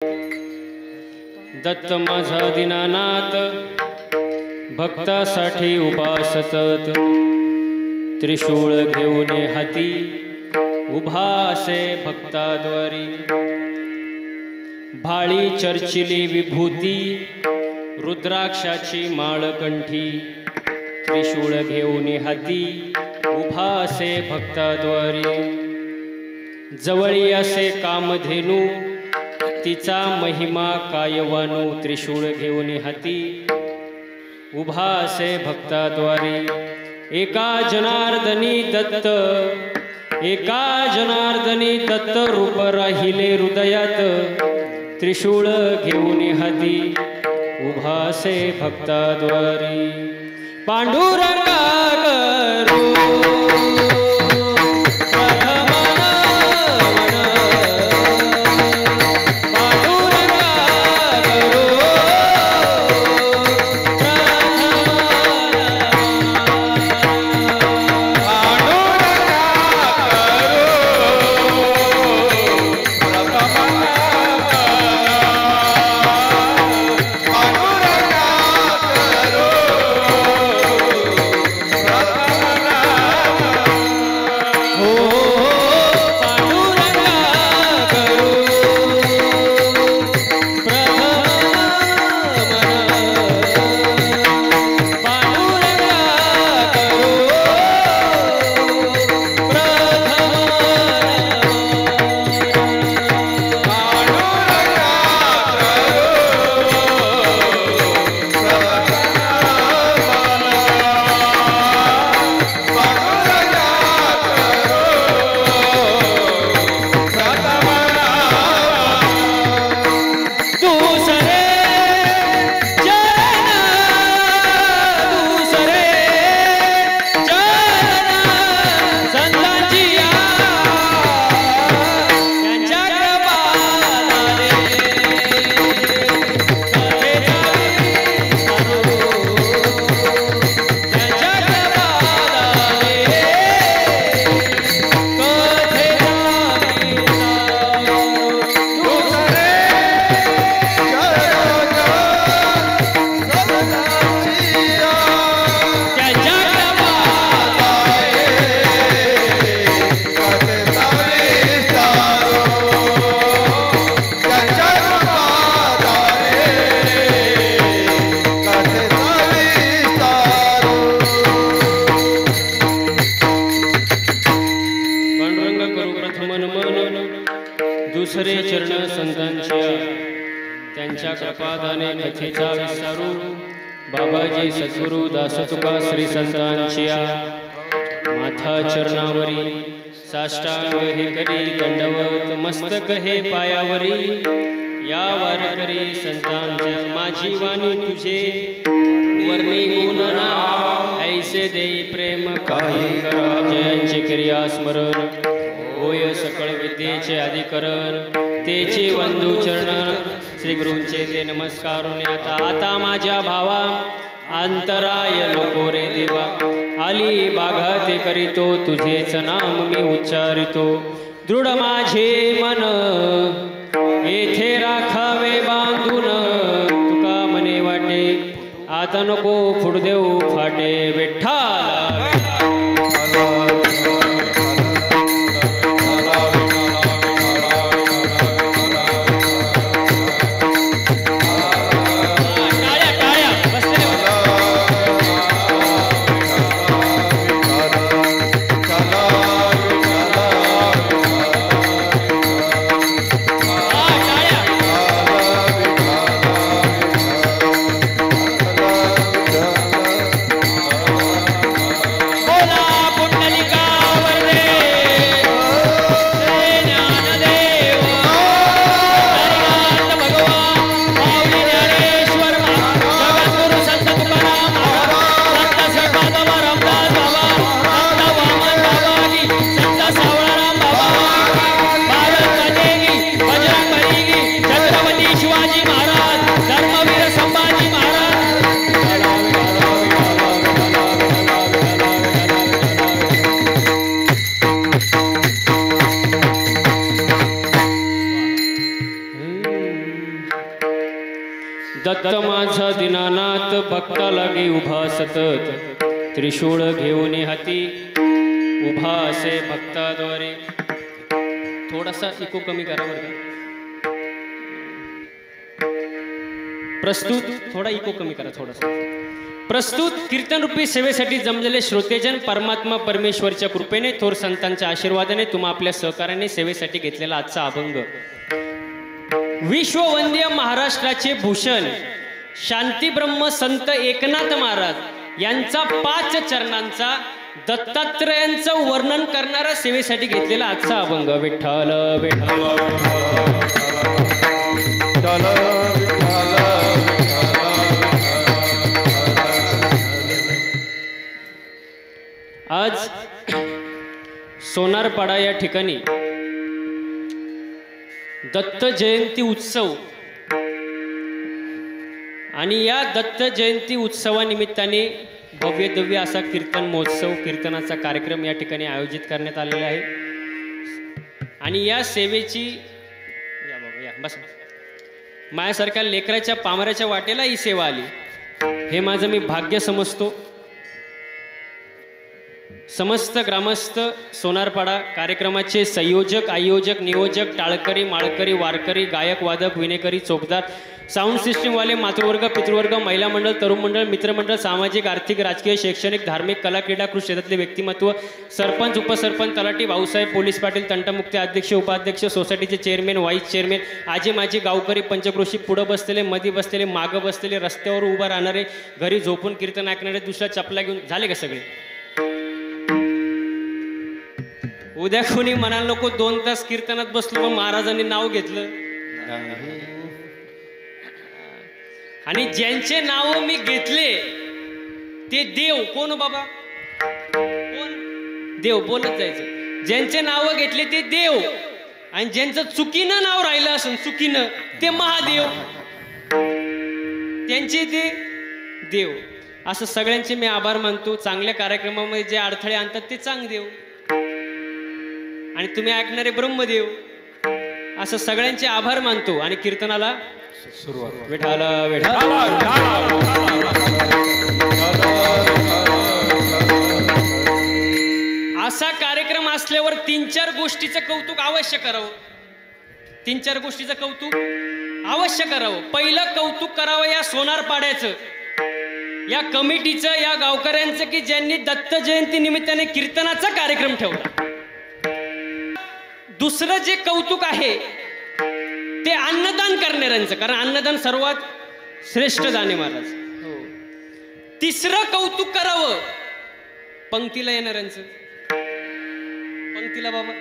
दत्त माझा दीनानाथ भक्तासाठी उभा सतत, त्रिशूळ घेऊन हाती उभा असे भक्ताद्वारी। भाळी चर्चिली विभूती रुद्राक्षाची माळ कंठी, त्रिशूळ घेऊन हाती उभा असे भक्ताद्वारी। जवळी असे कामधेनू तिचा महिमा कायवानू, त्रिशूळ घेऊन हाती उभा असे भक्ताद्वारी। एका जनार्दनी दत्त, एका जनार्दनी दत्त रूप राहिले हृदयात, त्रिशूळ घेऊन हाती उभा असे भक्ताद्वारी। पांडुरंगा करू दुसरे चरण संतांच्या, त्यांच्या कृपादाने कथेचा विस्तारू बाबाजी सद्गुरु दासतुका श्री संतांच्या माथा चरणावरी साष्टांग हे करी दंडवत, मस्तक हे पायावरी या वारकरी संतांच्या। माझी वाणी तुझे वर्णी गुण ना, ऐसे देई प्रेम काही करा। जयांचे क्रिया स्मरण होय सकळ विद्येचे अधिकरण, तेचे वंदू चरण श्री गुरूंचे ते नमस्कारून। आता माझ्या भावा अंतराय नको रे देवा, आली बाघा ते करीतो तुझेच नाम मी उच्चारितो। दृढ माझे मन येथे राखावे बांधून, तुका मने वाटे आता नको फुट देऊ फाटे। विठ्ठल दत्त माझा दीनानाथ भक्ता लागे उभा सतत त्रिशूळ घेऊन हाती उभा असे भक्ताद्वारे. थोडासा इको कमी करा बरं का. प्रस्तुत थोडा इको कमी करा थोडासा. प्रस्तुत कीर्तन रूपी सेवेसाठी जमलेले श्रोतेजन परमात्मा परमेश्वरच्या कृपेने थोर संतांच्या आशीर्वादाने तुम्हा आपल्या सहकार्याने सेवेसाठी घेतलेला आजचा अभंग विश्ववंद्य महाराष्ट्राचे भूषण शांतीब्रह्म संत एकनाथ महाराज यांचा 5 चरणांचा दत्तात्रयांचं वर्णन करणारा सेवेसाठी घेतलेला आजचा अभंग. विठ्ठल विठ्ठल आज सोनारपाडा या ठिकाणी दत्त जयंती उत्सव आणि या दत्त जयंती उत्सवानिमित्ताने भव्य दिव्य असा कीर्तन महोत्सव कीर्तनाचा कार्यक्रम या ठिकाणी आयोजित करण्यात आलेला आहे. आणि या सेवेची या बाबा या बस माझ्यासारख्या लेकराच्या पामराच्या वाटेला ही सेवा आली हे माझं मी भाग्य समजतो. समस्त ग्रामस्थ सोनारपाडा कार्यक्रमाचे संयोजक आयोजक नियोजक टाळकरी माळकरी वारकरी गायक वादक विनेकरी चोपदार साऊंड सिस्टीमवाले मातृवर्ग पितृवर्ग महिला मंडळ तरुण मंडळ मित्रमंडळ सामाजिक आर्थिक राजकीय शैक्षणिक धार्मिक कला क्रीडा कृषी क्षेत्रातले व्यक्तिमत्व सरपंच उपसरपंच तलाठी भाऊसाहेब पोलीस पाटील तंटमुक्ती अध्यक्ष उपाध्यक्ष सोसायटीचे चेअरमॅन व्हाईस चेअरमॅन आजी माजी गावकरी पंचक्रोशी पुढं बसलेले मध्ये बसलेले मागं बसलेले रस्त्यावर उभं राहणारे घरी झोपून कीर्तन ऐकणारे दुसऱ्या चपला घेऊन झाले का सगळे. उद्या कोणी म्हणाल नको 2 तास कीर्तनात बसलो पण महाराजांनी नाव घेतलं. आणि ज्यांचे नाव मी घेतले ते देव कोण बाबा कोण देव बोलत जायचं. ज्यांचे नाव घेतले ते देव आणि ज्यांचं चुकीनं नाव राहिलं असेल चुकीनं ते महादेव त्यांचे ते देव. असं सगळ्यांचे मी आभार मानतो. चांगल्या कार्यक्रमामध्ये जे अडथळे आणतात ते चांगदेव आणि तुम्ही ऐकणारे ब्रह्मदेव असं सगळ्यांचे आभार मानतो. आणि कीर्तनाला सुरुवात विठाला विठाला असा कार्यक्रम असल्यावर 3-4 गोष्टीचं कौतुक अवश्य करावं. 3-4 गोष्टीचं कौतुक अवश्य करावं. पहिलं कौतुक करावं या सोनारपाड्याचं या कमिटीचं या गावकऱ्यांचं की ज्यांनी दत्त जयंती निमित्ताने कीर्तनाचा कार्यक्रम ठेवला. दुसरं जे कौतुक आहे ते अन्नदान करणाऱ्यांचं कारण अन्नदान सर्वात श्रेष्ठ दान आहे महाराज. तिसरं कौतुक करावं पंक्तीला येणाऱ्यांचं. पंक्तीला बाबा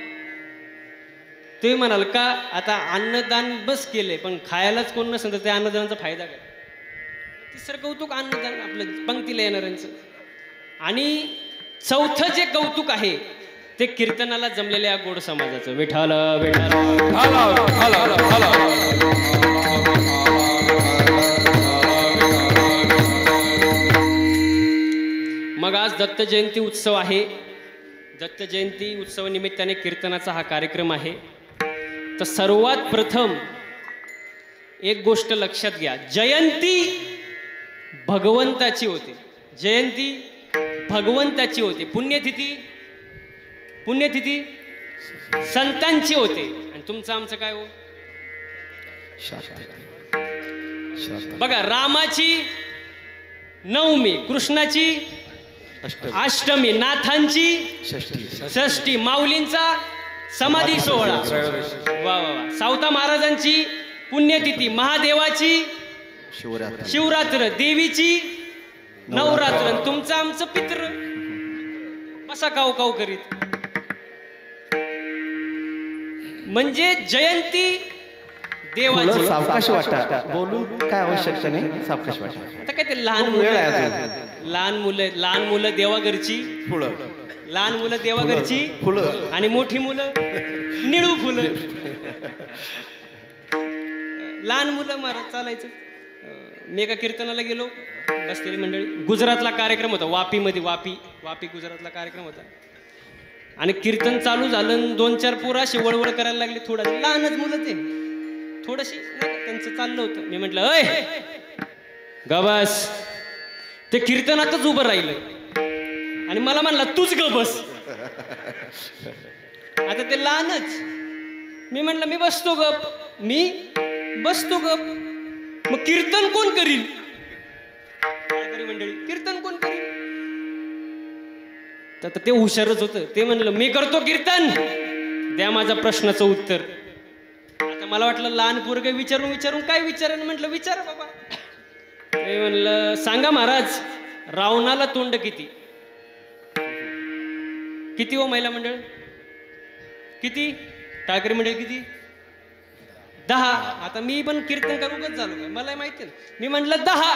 तुम्ही म्हणाल का आता अन्नदान बस केले पण खायलाच कोण नसेल तर त्या अन्नदानाचा फायदा काय. तिसरं कौतुक अन्नदान आपलं पंक्तीला येणाऱ्यांचं. आणि चौथं जे कौतुक आहे ते कीर्तनाला जमलेल्या गोड समाजाचं. विठाल विठाल मग आज दत्त जयंती उत्सव आहे. दत्त जयंती उत्सव निमित्ताने कीर्तनाचा हा कार्यक्रम आहे. तर सर्वात प्रथम एक गोष्ट लक्षात घ्या. जयंती भगवंताची होते. जयंती भगवंताची होते. पुण्यतिथी संतांची होते. आणि तुमचं आमचं काय हो बघा. रामाची नवमी कृष्णाची अष्टमी नाथांची षष्ठी माऊलींचा समाधी सोहळा वा वा. सावता महाराजांची पुण्यतिथी महादेवाची शिवरात्र देवीची नवरात्र. तुमचं आमचं पित्र बसा काव काव करीत. म्हणजे जयंती देवाची. सावकाश वाटा बोलून काय आवश्यकता नाही. सावकाश वाटा. आता काय ते लहान मुलं देवाघरची फुलं. लहान मुलं देवाघरची फुलं आणि मोठी मुलं निळू फुलं. लहान मुलं महाराज चालायचं. मी एका कीर्तनाला गेलो बसलेली मंडळी. गुजरातला कार्यक्रम होता वापीमध्ये. वापी गुजरातला कार्यक्रम होता. आणि कीर्तन चालू झालं 2-4 पोरं अशी वळवळ करायला लागली. थोडा लहानच मुलं ते थोडशी त्यांचं चाललं होतं. मी म्हटलं अय गबस. ते कीर्तनातच उभं राहिलं आणि मला म्हणला तूच गबस. आता ते लहानच. मी म्हणलं मी बसतो गप, मी बसतो गप. मग कीर्तन कोण करील? मंडळी कीर्तन कोण करील? तर ते हुशारच होतं. ते म्हणलं मी करतो कीर्तन, द्या माझ्या प्रश्नाचं उत्तर. आता मला वाटलं लहान पोरगं विचारून विचारून काय विचारेन. म्हटलं विचारा बाबा. ते म्हणलं सांगा महाराज, रावणाला तोंड किती? किती हो महिला मंडळ? किती? टाळकरी मंडळ किती? 10. आता मी पण कीर्तन करूनच झालो काय, मला माहिती ना. मी म्हटलं 10.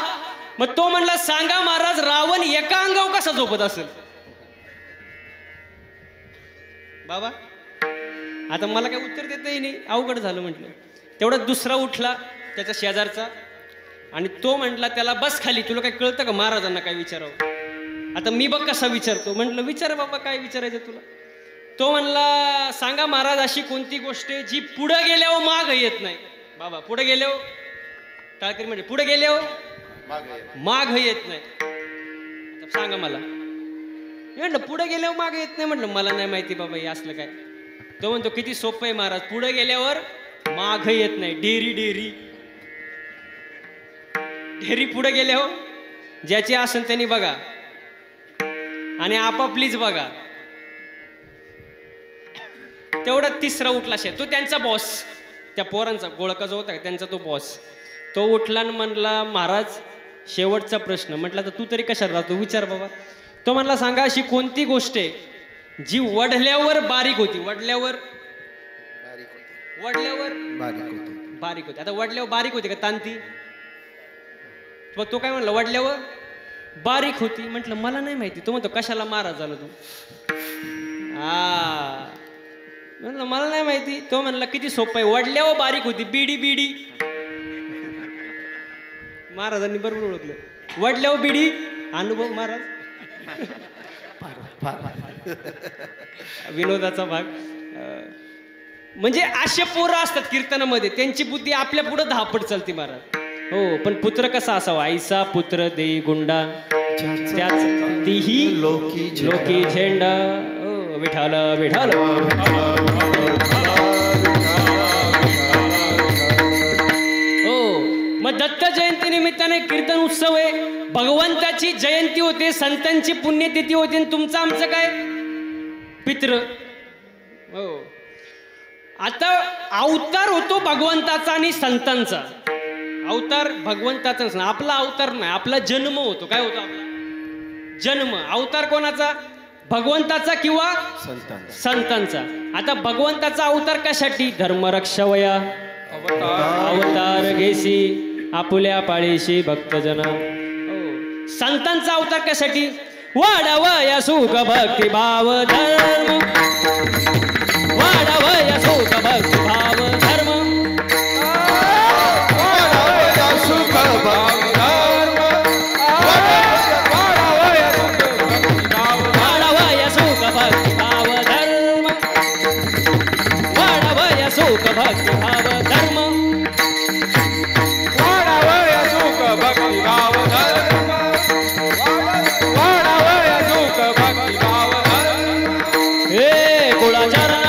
मग तो म्हणला सांगा महाराज, रावण एका अंगावर कसा झोपत असेल? बाबा आता मला काय उत्तर देताही नाही, अवघड झालं म्हटलं. तेवढा दुसरा उठला त्याच्या शेजारचा आणि तो म्हटला त्याला बस खाली, तुला काय कळतं का महाराजांना काय विचारावं? आता मी बघ कसा विचारतो. म्हटलं विचार बाबा, काय विचारायचं तुला? तो म्हणला सांगा महाराज, अशी कोणती गोष्ट आहे जी पुढे गेल्यावर माग येत नाही? बाबा पुढे गेल्यावर, टाळकरी म्हणजे पुढे गेल्यावर माग येत नाही. आता सांगा मला. म्हटलं पुढे गेल्यावर माग येत नाही. म्हटलं मला नाही माहिती बाबा हे असलं काय. तो म्हणतो किती सोपं आहे महाराज, पुढे गेल्यावर माग येत नाही. डेरी डेरी डेरी पुढे गेल्यावर ज्याची असेल त्यांनी बघा आणि आपापलीच बघा. तेवढा तिसरा उठला शे, तो त्यांचा बॉस, त्या पोरांचा गोळका जो होता त्यांचा तो बॉस. तो उठला आणि म्हणला महाराज शेवटचा प्रश्न. म्हटलं तर तू तरी कशाला राहतो, विचार बाबा. तो म्हणला सांगा अशी कोणती गोष्ट आहे जी वडल्यावर बारीक होती? वडल्यावर बारीक होती. आता वडल्यावर बारीक होती का तांती? तो काय म्हणला वडल्यावर बारीक होती. म्हटलं मला नाही माहिती. तो म्हणतो कशाला महाराज झाला तू? म्हणलं मला नाही माहिती. तो म्हणला किती सोपं आहे, वडल्यावर बारीक होती बिडी बिडी. महाराजांनी बरोबर ओळखलं, वडल्यावर बिडी. अनुभव महाराज. विनोदाचा भाग. म्हणजे असे पोरं असतात कीर्तनामध्ये, त्यांची बुद्धी आपल्या पुढे धापट चालते महाराज. हो, पण पुत्र कसा असावा? आईचा पुत्र देई गुंडा, त्याच तीही लोकी झेंडा. ओ विठाल विठाल. हो, मग दत्त जयंती निमित्ताने कीर्तन उत्सव आहे. भगवंताची जयंती होते, संतांची पुण्यतिथी होते. आणि तुमचं आमचं काय पित्र. हो, आता अवतार होतो भगवंताचा आणि संतांचा. अवतार भगवंताचा नसणार, आपला अवतार नाही, आपला जन्म होतो. काय होतो आपला जन्म? अवतार कोणाचा? भगवंताचा किंवा संतांचा. आता भगवंताचा अवतार कशासाठी? धर्मरक्षवया अवतार घेसी आपुल्या पाळीशी भक्तजना. संतांचा अवतार कशासाठी? वाढवया सुख भक्ती भाव धर्म, वाढवया सुख भक्ती भाव धर्म, वाढवया सुख भक्ती धर्म, वाढवया सुख भक्ती भाव धर्म, वाढवया सुख भक्ती भाव धर्म, वाढवया सुख भक्ती भाव धर्म, वाढवया सुख भक्ती भाव धर्म. हे गुळाचरण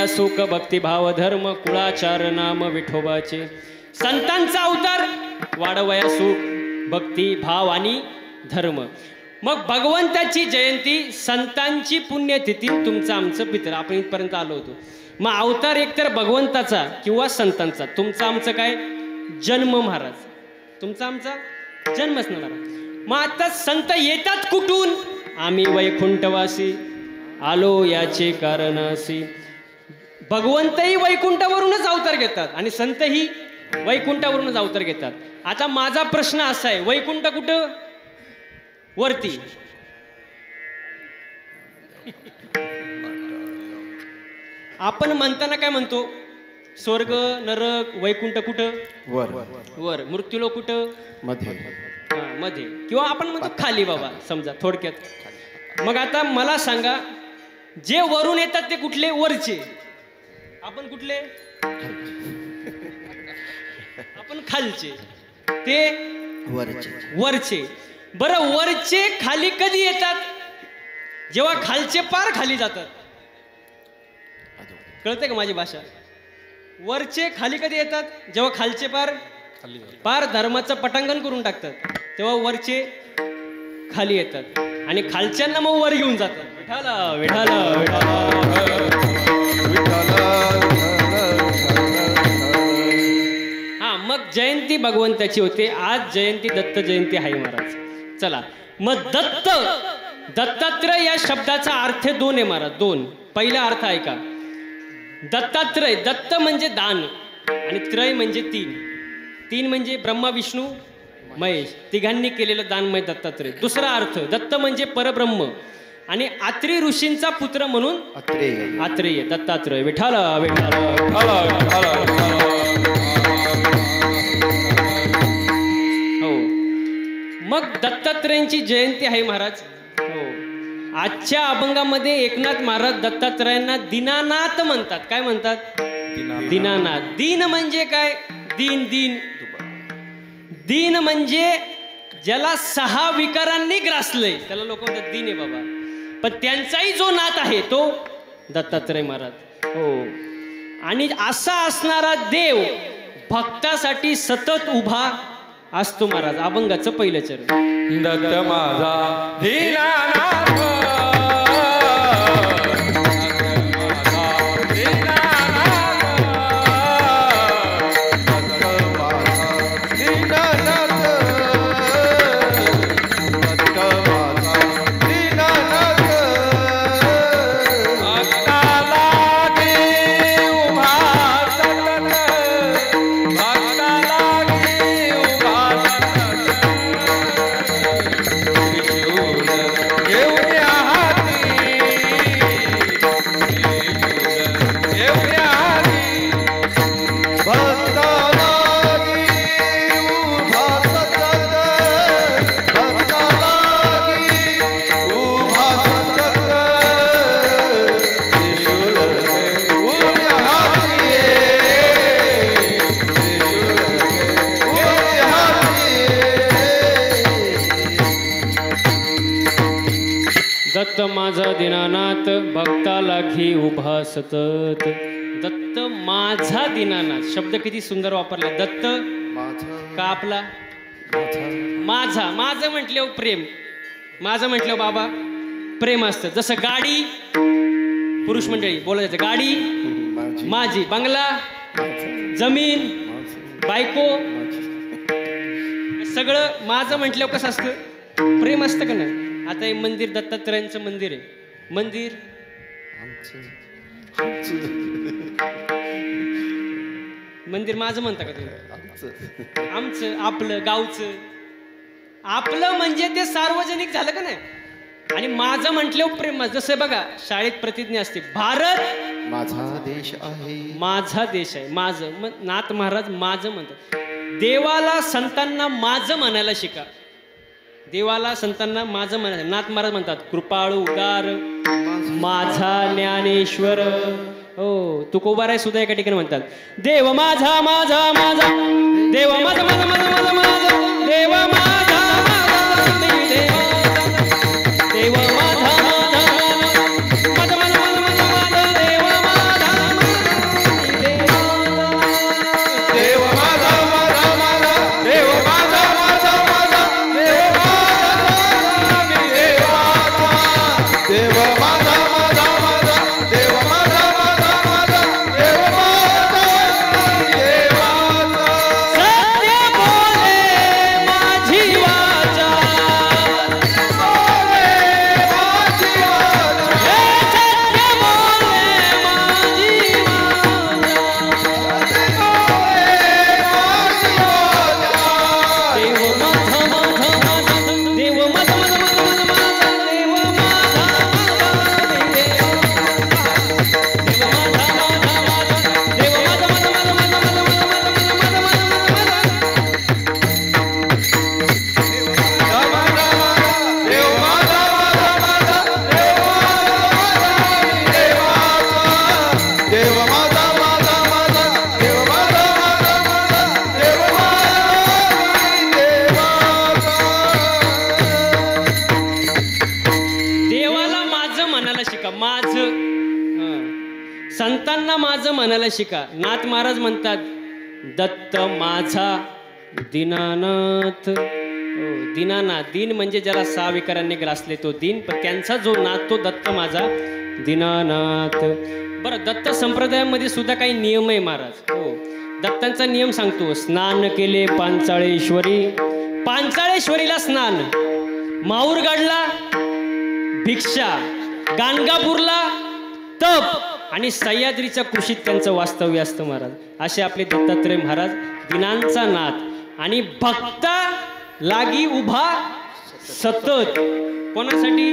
सुख भक्ती भाव धर्म, कुळाचार नाम विठोबाचे. संतांचा अवतार वाढवया सुख भक्ती भाव आणि धर्म. मग भगवंताची जयंती, संतांची पुण्यतिथी, तुमचं आमचं पित्र. आपण इथपर्यंत आलो होतो. मग अवतार एकतर भगवंताचा किंवा संतांचा. तुमचं आमचं काय? जन्म महाराज. तुमचा आमचा जन्मच ना महाराज. मग आता संत येतात कुठून? आम्ही वैकुंठवासी आलो याचे कारण असे. भगवंतही वैकुंठावरूनच अवतार घेतात आणि संतही वैकुंठावरूनच अवतार घेतात. आता माझा प्रश्न असा आहे, वैकुंठ कुठं? वरती. आपण म्हणताना काय म्हणतो? स्वर्ग, नरक, वैकुंठ कुठं? वर. वर. मृत्यूलोक कुठं? मध्ये. मध्ये. किंवा आपण म्हणतो खाली बाबा, समजा थोडक्यात. मग आता मला सांगा, जे वरून येतात ते कुठले? वरचे. आपण कुठले? आपण खालचे. ते वरचे. बरं, वरचे खाली कधी येतात? जेव्हा खालचे पार खाली जातात. कळते का माझी भाषा? वरचे खाली कधी येतात? जेव्हा खालचे पार धर्माचं पटांगण करून टाकतात, तेव्हा वरचे खाली येतात आणि खालच्यांना मग वर घेऊन जातात. विठाला विठाला हा. मग जयंती भगवंताची होते. आज जयंती दत्त जयंती आहे महाराज. चला मग दत्तात्रय या शब्दाचा अर्थ दोन आहे महाराज. दोन. पहिला अर्थ आहे का? दत्तात्रय. दत्त म्हणजे दान आणि त्रय म्हणजे तीन. तीन म्हणजे ब्रह्मा विष्णू महेश, तिघांनी केलेलं दानमय दत्तात्रय. दुसरा अर्थ, दत्त म्हणजे परब्रह्म आणि आत्री ऋषींचा पुत्र म्हणून आत्रेय दत्तात्रय. विठाला विठाला. हो. मग दत्तात्रयांची जयंती आहे महाराज. हो. आजच्या अभंगामध्ये एकनाथ महाराज दत्तात्रयांना दीनानाथ म्हणतात. काय म्हणतात? दीनानाथ. दीन म्हणजे काय? दीन म्हणजे ज्याला 6 विकारांनी ग्रासलंय त्याला लोक म्हणतात दीन आहे बाबा. पण त्यांचाही जो नाथ आहे तो दत्तात्रय महाराज. हो. आणि असा असणारा देव भक्तासाठी सतत उभा असतो महाराज. अभंगाचं पहिलं चरण. दत्त माझा दीनानाथ, दत्त माझा दीनानाथ भक्ताला घे उभा सतत. दत्त माझा दीनानाथ शब्द किती सुंदर वापरला. दत्त का आपला? माझा. माझं म्हटल्यावर प्रेम. माझं म्हटल्यावर बाबा प्रेम असतं. जसं गाडी, पुरुष मंडळी बोलायचं गाडी माझी, बंगला, जमीन, बायको, सगळं माझं म्हटल्यावर कसं असतं? प्रेम असतं का नाही? आता हे मंदिर दत्तात्रयांचं मंदिर आहे. मंदिर मंदिर माझं म्हणता का तुम्ही? आमचं, आपलं, गावचं. आपलं म्हणजे ते सार्वजनिक झालं का नाही? आणि माझं म्हटल्यावर प्रेम. जसं बघा शाळेत प्रतिज्ञा असते, भारत माझा देश आहे. माझा देश आहे. माझं. नाथ महाराज माझं म्हणतात. देवाला संतांना माझं म्हणायला शिका. देवाला संतांना माझं म्हणायचं. नाथ महाराज म्हणतात कृपाळू उदार माझा ज्ञानेश्वर. हो. तुकोबाराय सुद्धा एका ठिकाणी म्हणतात देव माझा माझा माझा, देव माझा माझा माझा माझा माझा, देव माझा देव माझा नसताना माझं म्हणायला शिका. नाथ महाराज म्हणतात, दत्त माझा दीनानाथ. हो, दीनानाथ. दीन म्हणजे ज्याला 6 विकारांनी ग्रासले तो दीन, पण त्यांचा जो नाथ तो दत्त माझा दीनानाथ. बरं, दत्त संप्रदायामध्ये सुद्धा काही नियम आहे महाराज. हो, दत्तांचा नियम सांगतो. स्नान केले पांचाळेश्वरी, पांचाळेश्वरीला स्नान, माहूरगडला भिक्षा, गाणगापूरला तप आणि सह्याद्रीच्या कुशीत त्यांचं वास्तव्य असतं महाराज. असे आपले दत्तात्रय महाराज, दिनांचा नाथ आणि भक्ता लागी उभा सतत. कोणासाठी?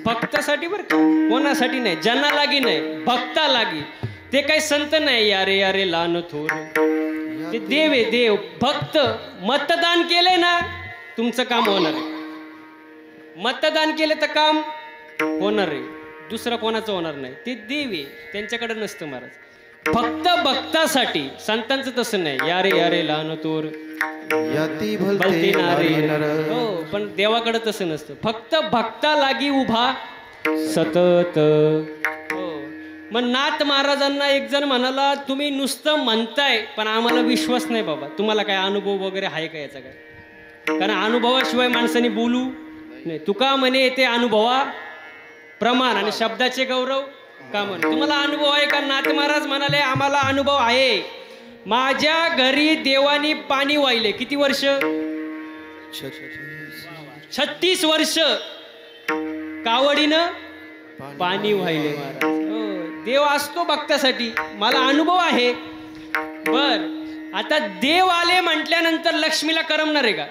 भक्तासाठी. बरं का, कोणासाठी नाही, ज्यांना लागी नाही, भक्ता लागी. ते काही संत नाही, यारे यारे लहान थोर, ते देव आहे, देव. भक्त. मतदान केले ना तुमचं काम होणार आहे. मतदान केले तर काम होणार आहे, दुसरं कोणाचं होणार नाही. ते देव आहे, त्यांच्याकडे नसतं महाराज. फक्त भक्तासाठी. संतांचं तसं नाही, यारे यारे लहान तोर भलती नारे. हो, पण देवाकडे तसं नसतं. फक्त भक्ता लागी उभा सतत. हो, मग नाथ महाराजांना एक जण म्हणाला, तुम्ही नुसतं म्हणताय पण आम्हाला विश्वास नाही बाबा, तुम्हाला काय अनुभव वगैरे आहे का याचा? काय, कारण अनुभवाशिवाय माणसाने बोलू नाही. तुका म्हणे ते अनुभवा प्रमाण आणि शब्दाचे गौरव का म्हण. तुम्हाला अनुभव आहे का? नाथ महाराज म्हणाले, आम्हाला अनुभव आहे. माझ्या घरी देवानी पाणी वाहिले. किती वर्ष? 36 वर्ष कावडीनं पाणी वाहिले महाराज. हो, देव असतो भक्तासाठी. मला अनुभव आहे. बर, आता देव आले म्हटल्यानंतर लक्ष्मीला करमणार आहे का?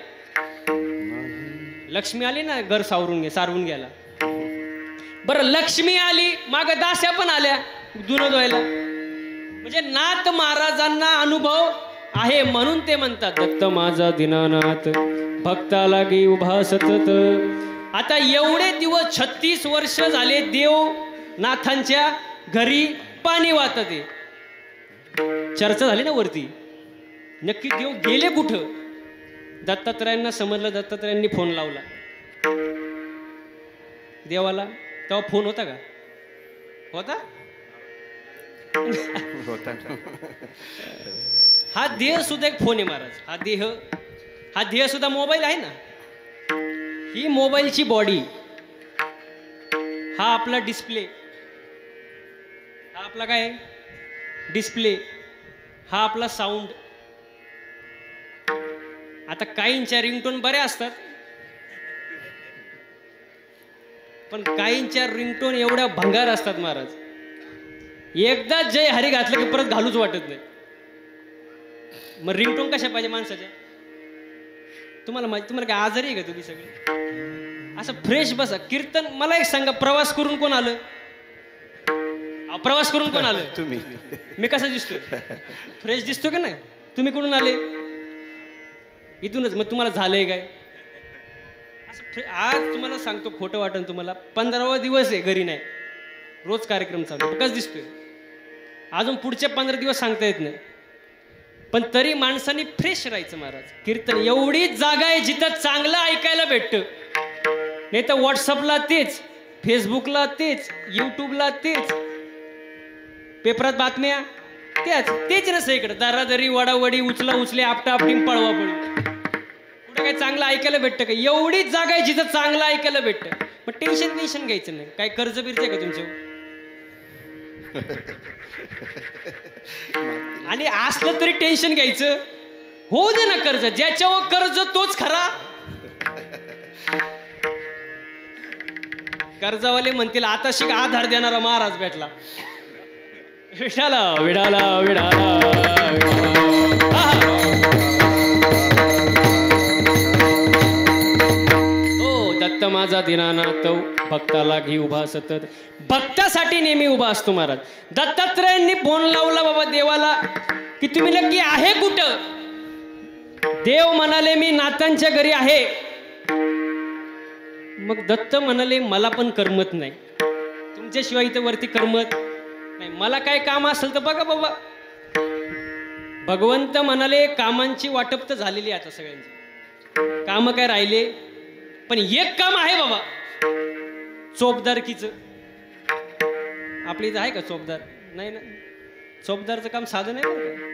लक्ष्मी आली ना घर सारवून गेला. बरं, लक्ष्मी आली, माग दास्या पण आल्या धुणं धुवायला. म्हणजे नाथ महाराजांना अनुभव आहे म्हणून ते म्हणतात, दत्त माझा दीनानाथ भक्ता लागी उभा सतत. आता एवढे दिवस 36 वर्ष झाले देव नाथांच्या घरी पाणी वाहते. चर्चा झाली ना वरती, नक्की देव गेले कुठं? दत्तात्रयांना समजलं. दत्तात्रयांनी फोन लावला देवाला. तेव्हा फोन होता का? होता. हा देह सुद्धा एक फोन आहे महाराज. हा देह सुद्धा मोबाईल आहे ना. ही मोबाईलची बॉडी, हा आपला डिस्प्ले, हा आपला काय डिस्प्ले, हा आपला साऊंड. आता काहींच्या रिंगटोन बऱ्या असतात, पण काहींच्या रिंगटोन एवढ्या भंगार असतात महाराज. एकदा जय हरी घातलं की परत घालूच वाटत नाही. मग रिंगटोन कशा पाहिजे माणसाच्या? तुम्हाला काय आजारी आहे का तुम्ही सगळे? असं फ्रेश बसा. कीर्तन. मला एक सांगा, प्रवास करून कोण आलं? प्रवास करून कोण आलं? तुम्ही. मी कसा दिसतोय? फ्रेश दिसतो का नाही? तुम्ही कुठून आले? इथूनच. मग तुम्हाला झालंय काय? आज तुम्हाला सांगतो, खोटं वाटन तुम्हाला, 15वा दिवस आहे, घरी नाही, रोज कार्यक्रम चालू. कसं दिसतोय? अजून पुढचे 15 दिवस सांगता येत नाही, पण तरी माणसाने फ्रेश राहायचं महाराज. कीर्तन एवढीच जागा आहे जिथं चांगलं ऐकायला भेटतं. नाही तर व्हॉट्सअपला तेच, फेसबुकला तेच, यूट्यूबला तेच, पेपरात बातम्या तेच नसतं. इकडे दरादरी, वडावडी, उचला उचले, आपटा आपटी, पळवा पळू. कुठं काही चांगलं ऐकायला भेटतं का? एवढीच जागा आहे जिथं चांगलं ऐकायला भेटतं. मग टेन्शन घ्यायचं नाही. काय कर्ज बिर्ज आहे का तुमच्यावर? आणि असलं तरी टेन्शन घ्यायचं? होऊ दे ना कर्ज. ज्याच्यावर कर्ज तोच खरा. कर्जवाले म्हणतील आता शिक आधार देणारा महाराज भेटला. विडाला विडाला विडाला हो, दत्त माझा दीनानाथ भक्ताला घे उभा सतत. भक्तासाठी नेहमी उभा असतो महाराज. दत्तात्रयांनी फोन लावला बाबा देवाला की तुम्ही नक्की आहे कुठं? देव म्हणाले मी नाथांच्या घरी आहे. मग दत्त म्हणाले मला पण करमत नाही, तुमच्याशिवाय इथं वरती करमत नाही. मला काय काम असेल तर बघा बाबा. भगवंत म्हणाले कामांची वाटप तर झालेली आता सगळ्यांची, काम काय राहिले, पण एक काम आहे बाबा, चोपदारकीचं. आपल्या इथं आहे का चोपदार? नाही ना, चोपदारचं काम साधं नाही बरं का.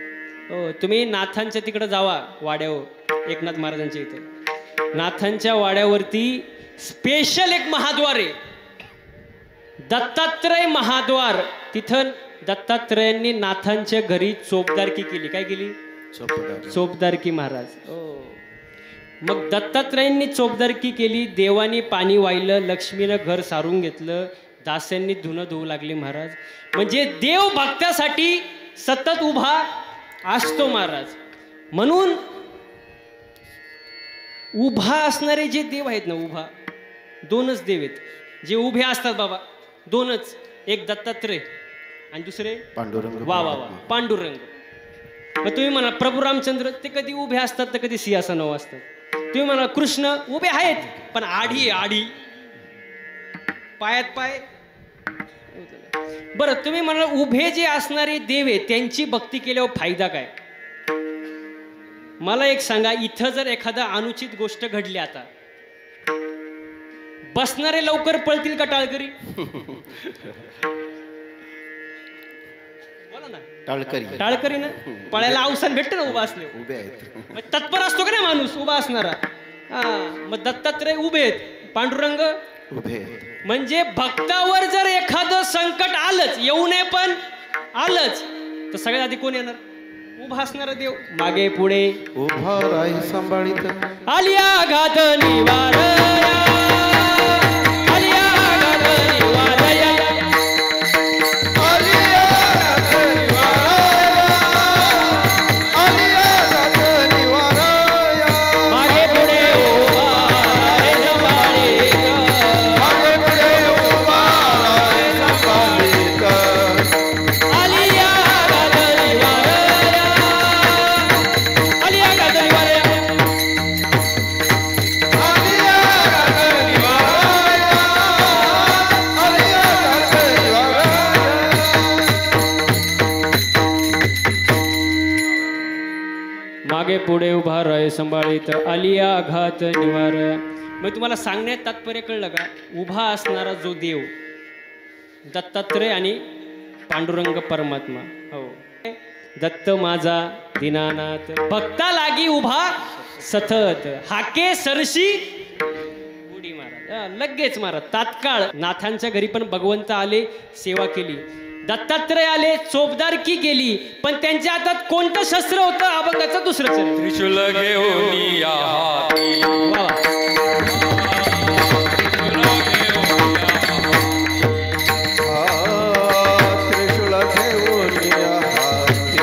हो, तुम्ही नाथांच्या तिकडं जावा वाड्यावर, एकनाथ महाराजांच्या इथं. नाथांच्या वाड्यावरती स्पेशल एक महाद्वार आहे, दत्तात्रय महाद्वार. तिथं दत्तात्रयांनी नाथांच्या घरी चोपदारकी केली. काय केली? चोपदारकी महाराज. मग दत्तात्रयांनी चोपदारकी केली, देवानी पाणी वाहिलं, लक्ष्मीनं घर सारून घेतलं, दास्यांनी धुणं धुवू लागली महाराज. म्हणजे देव भक्तासाठी सतत उभा असतो महाराज. म्हणून उभा असणारे जे देव आहेत ना, उभा दोनच देव आहेत जे उभे असतात बाबा, दोनच. एक दत्तात्रय आणि दुसरे पांडुरंग. वा वा वा, पांडुरंग. मग तुम्ही म्हणा प्रभू रामचंद्र ते कधी उभे असतात तर कधी सिंहासनावर असतात. तुम्ही म्हणा कृष्ण उभे आहेत पण आडी आडी, पायात पाय. बरं, तुम्ही म्हणा उभे जे असणारे देव आहेत त्यांची भक्ती केल्यावर फायदा काय? मला एक सांगा, इथं जर एखादा अनुचित गोष्ट घडली, आता बसणारे लवकर पळतील का टाळकरी? बोला ना. टाळकरी ना, पळायला अवसान भेटतं ना उभा असले. उभे आहेत. तत्पर असतो का नाही माणूस उभा असणारा. हा, मग दत्तात्रय उभे आहेत, पांडुरंग उभे. म्हणजे भक्तावर जर एखादं संकट आलंच, येऊ नये पण आलंच, तर सगळ्यात आधी कोण येणार? उभा असणारा देव. मागे पुढे उभा राही सांभाळीत. आलिया घात निवारया, आलिया घात निवारया, मागे पुढे उभा रे संभाळीत, आलिया घात निवारया, आलिया घात निवारया. मागे पुढे उभा राय संभाळीत, आलिया घात निवार. मग तुम्हाला सांगण्यात तात्पर्य कळलं का? उभा असणारा जो देव दत्तात्रय आणि पांडुरंग परमात्मा. हो, दत्त माझा दीनानाथ, भक्ता लागी उभा सतत, हाके सरशी उडी मारा. लगेच मारा, तात्काळ. नाथांच्या घरी पण भगवंत आले, सेवा केली. दत्तात्रय आले, चोपदारकी केली, पण त्यांच्या हातात कोणतं शस्त्र होतं? अभंगाचं दुसरं चरित्र. त्रिशूल घेऊन या हाती. वा वा. त्रिशूळ घेऊन या हाती,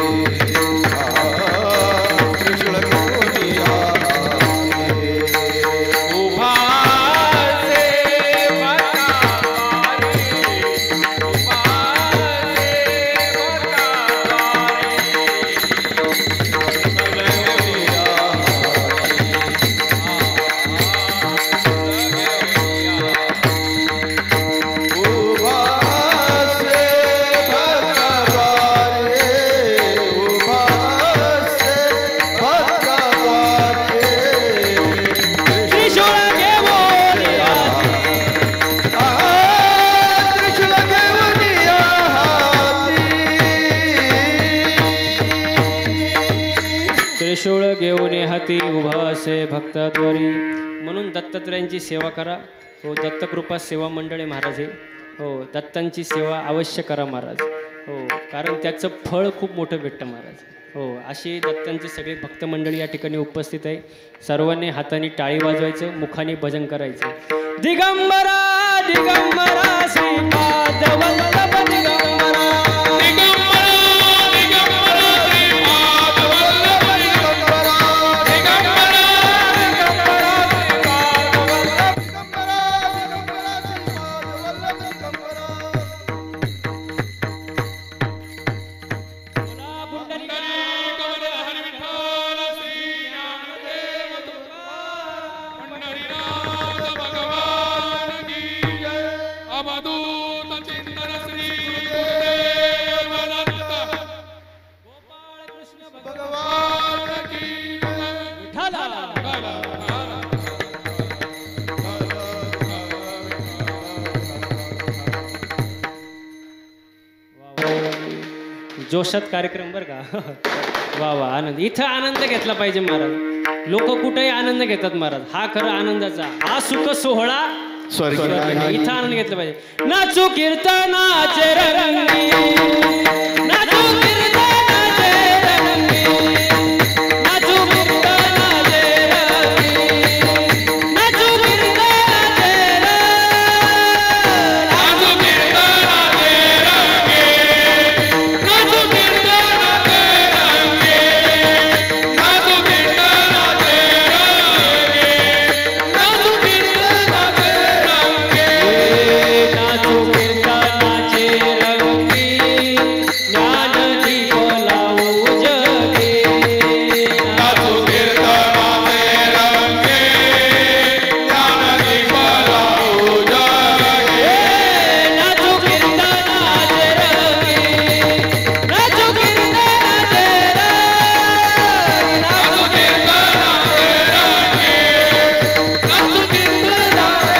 त्रिशूल घेऊन या हाती. उभा से भक्तावारे, उभा से भक्तावारे. त्रिशूळ घेऊन हाती उभा असे भक्ताद्वारी. म्हणून दत्तात्रयांची सेवा करा. हो, दत्तकृपा सेवा मंडळ आहे महाराज हे. हो, दत्तांची सेवा अवश्य करा महाराज. हो, कारण त्याचं फळ खूप मोठं भेटतं महाराज. हो, अशी दत्तांची सगळी भक्त मंडळी या ठिकाणी उपस्थित आहे. सर्वांनी हाताने टाळी वाजवायचं, मुखाने भजन करायचं. दिगंबरा दिगंबरा श्रीपाद वल्लभ दिगंबरा, अवधूत चिंतन जोशात कार्यक्रम बरं का. वा वा आनंद. इथं आनंद घेतला पाहिजे महाराज. लोक कुठेही आनंद घेतात महाराज. हा खरं आनंदाचा हा सुख सोहळा स्वर्ग इथं आनंद घेतला पाहिजे. नाचू कीर्तनाचे रंगी नाचू कीर्तनाचे रंगी नाचू कीर्तनाचे रंगी नाचू कीर्तनाचे नाचू कीर्तनाचे रंगे नाचू कीर्तनाचे रंगे नाचू कीर्तनाचे रंगे नाचू कीर्तनाचे रंगे नाचू कीर्तनाचे रंगी ज्ञान दीप लावू जगे. नाचू कीर्तनाचे रंगे ज्ञानदीप लावू जगे. नाचू कीर्तनाचे रंगी नाचू कीर्तनाचे रंगी नाचू कीर्तनाचे रंगे नाचू कीर्तनाचे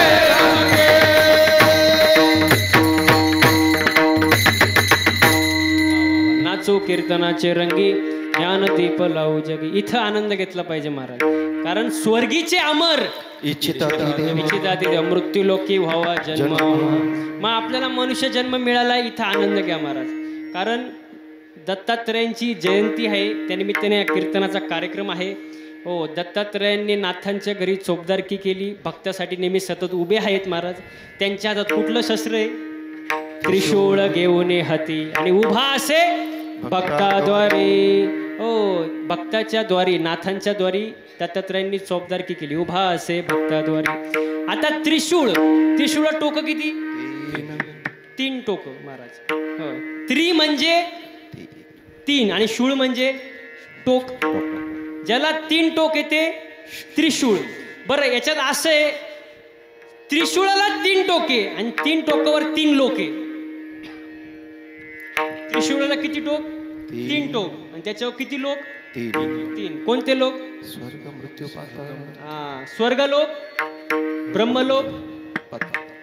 रंगे. नाचू कीर्तनाचे रंगी ज्ञानदीप लावू जगी. इथं आनंद घेतला पाहिजे महाराज. कारण स्वर्गीचे अमर इच्छिता इच्छिता मृत्यू लोकी व्हावा जन्म. मग आपल्याला मनुष्य जन्म मिळाला इथं आनंद घ्या महाराज. कारण दत्तात्रयांची जयंती आहे त्यानिमित्ताने या कीर्तनाचा कार्यक्रम आहे. हो दत्तात्रयांनी नाथांच्या घरी चोपदारकी केली. भक्तासाठी नेहमी सतत उभे आहेत महाराज. त्यांच्या हातात कुठलं शस्त्र आहे? त्रिशूळ घेऊन हाती आणि उभा असे भक्ताद्वारे. हो भक्ताच्या द्वारी नाथांच्या द्वारी दत्तात्रयांनी चोपदारकी केली. उभा असे भक्ताद्वारी. आता त्रिशूळ टोक किती? 3 टोक महाराज. हो त्रि म्हणजे 3 आणि शूळ म्हणजे टोक. ज्याला 3 टोक येते त्रिशूळ. बरं याच्यात असं आहे त्रिशूळाला 3 टोके आणि 3 टोकावर 3 लोके. त्रिशूळाला किती टोक? 3 टोक आणि त्याच्यावर किती लोक? 3. कोणते लोक? स्वर्ग मृत्यू पाताळ स्वर्गलोक ब्रह्मलोक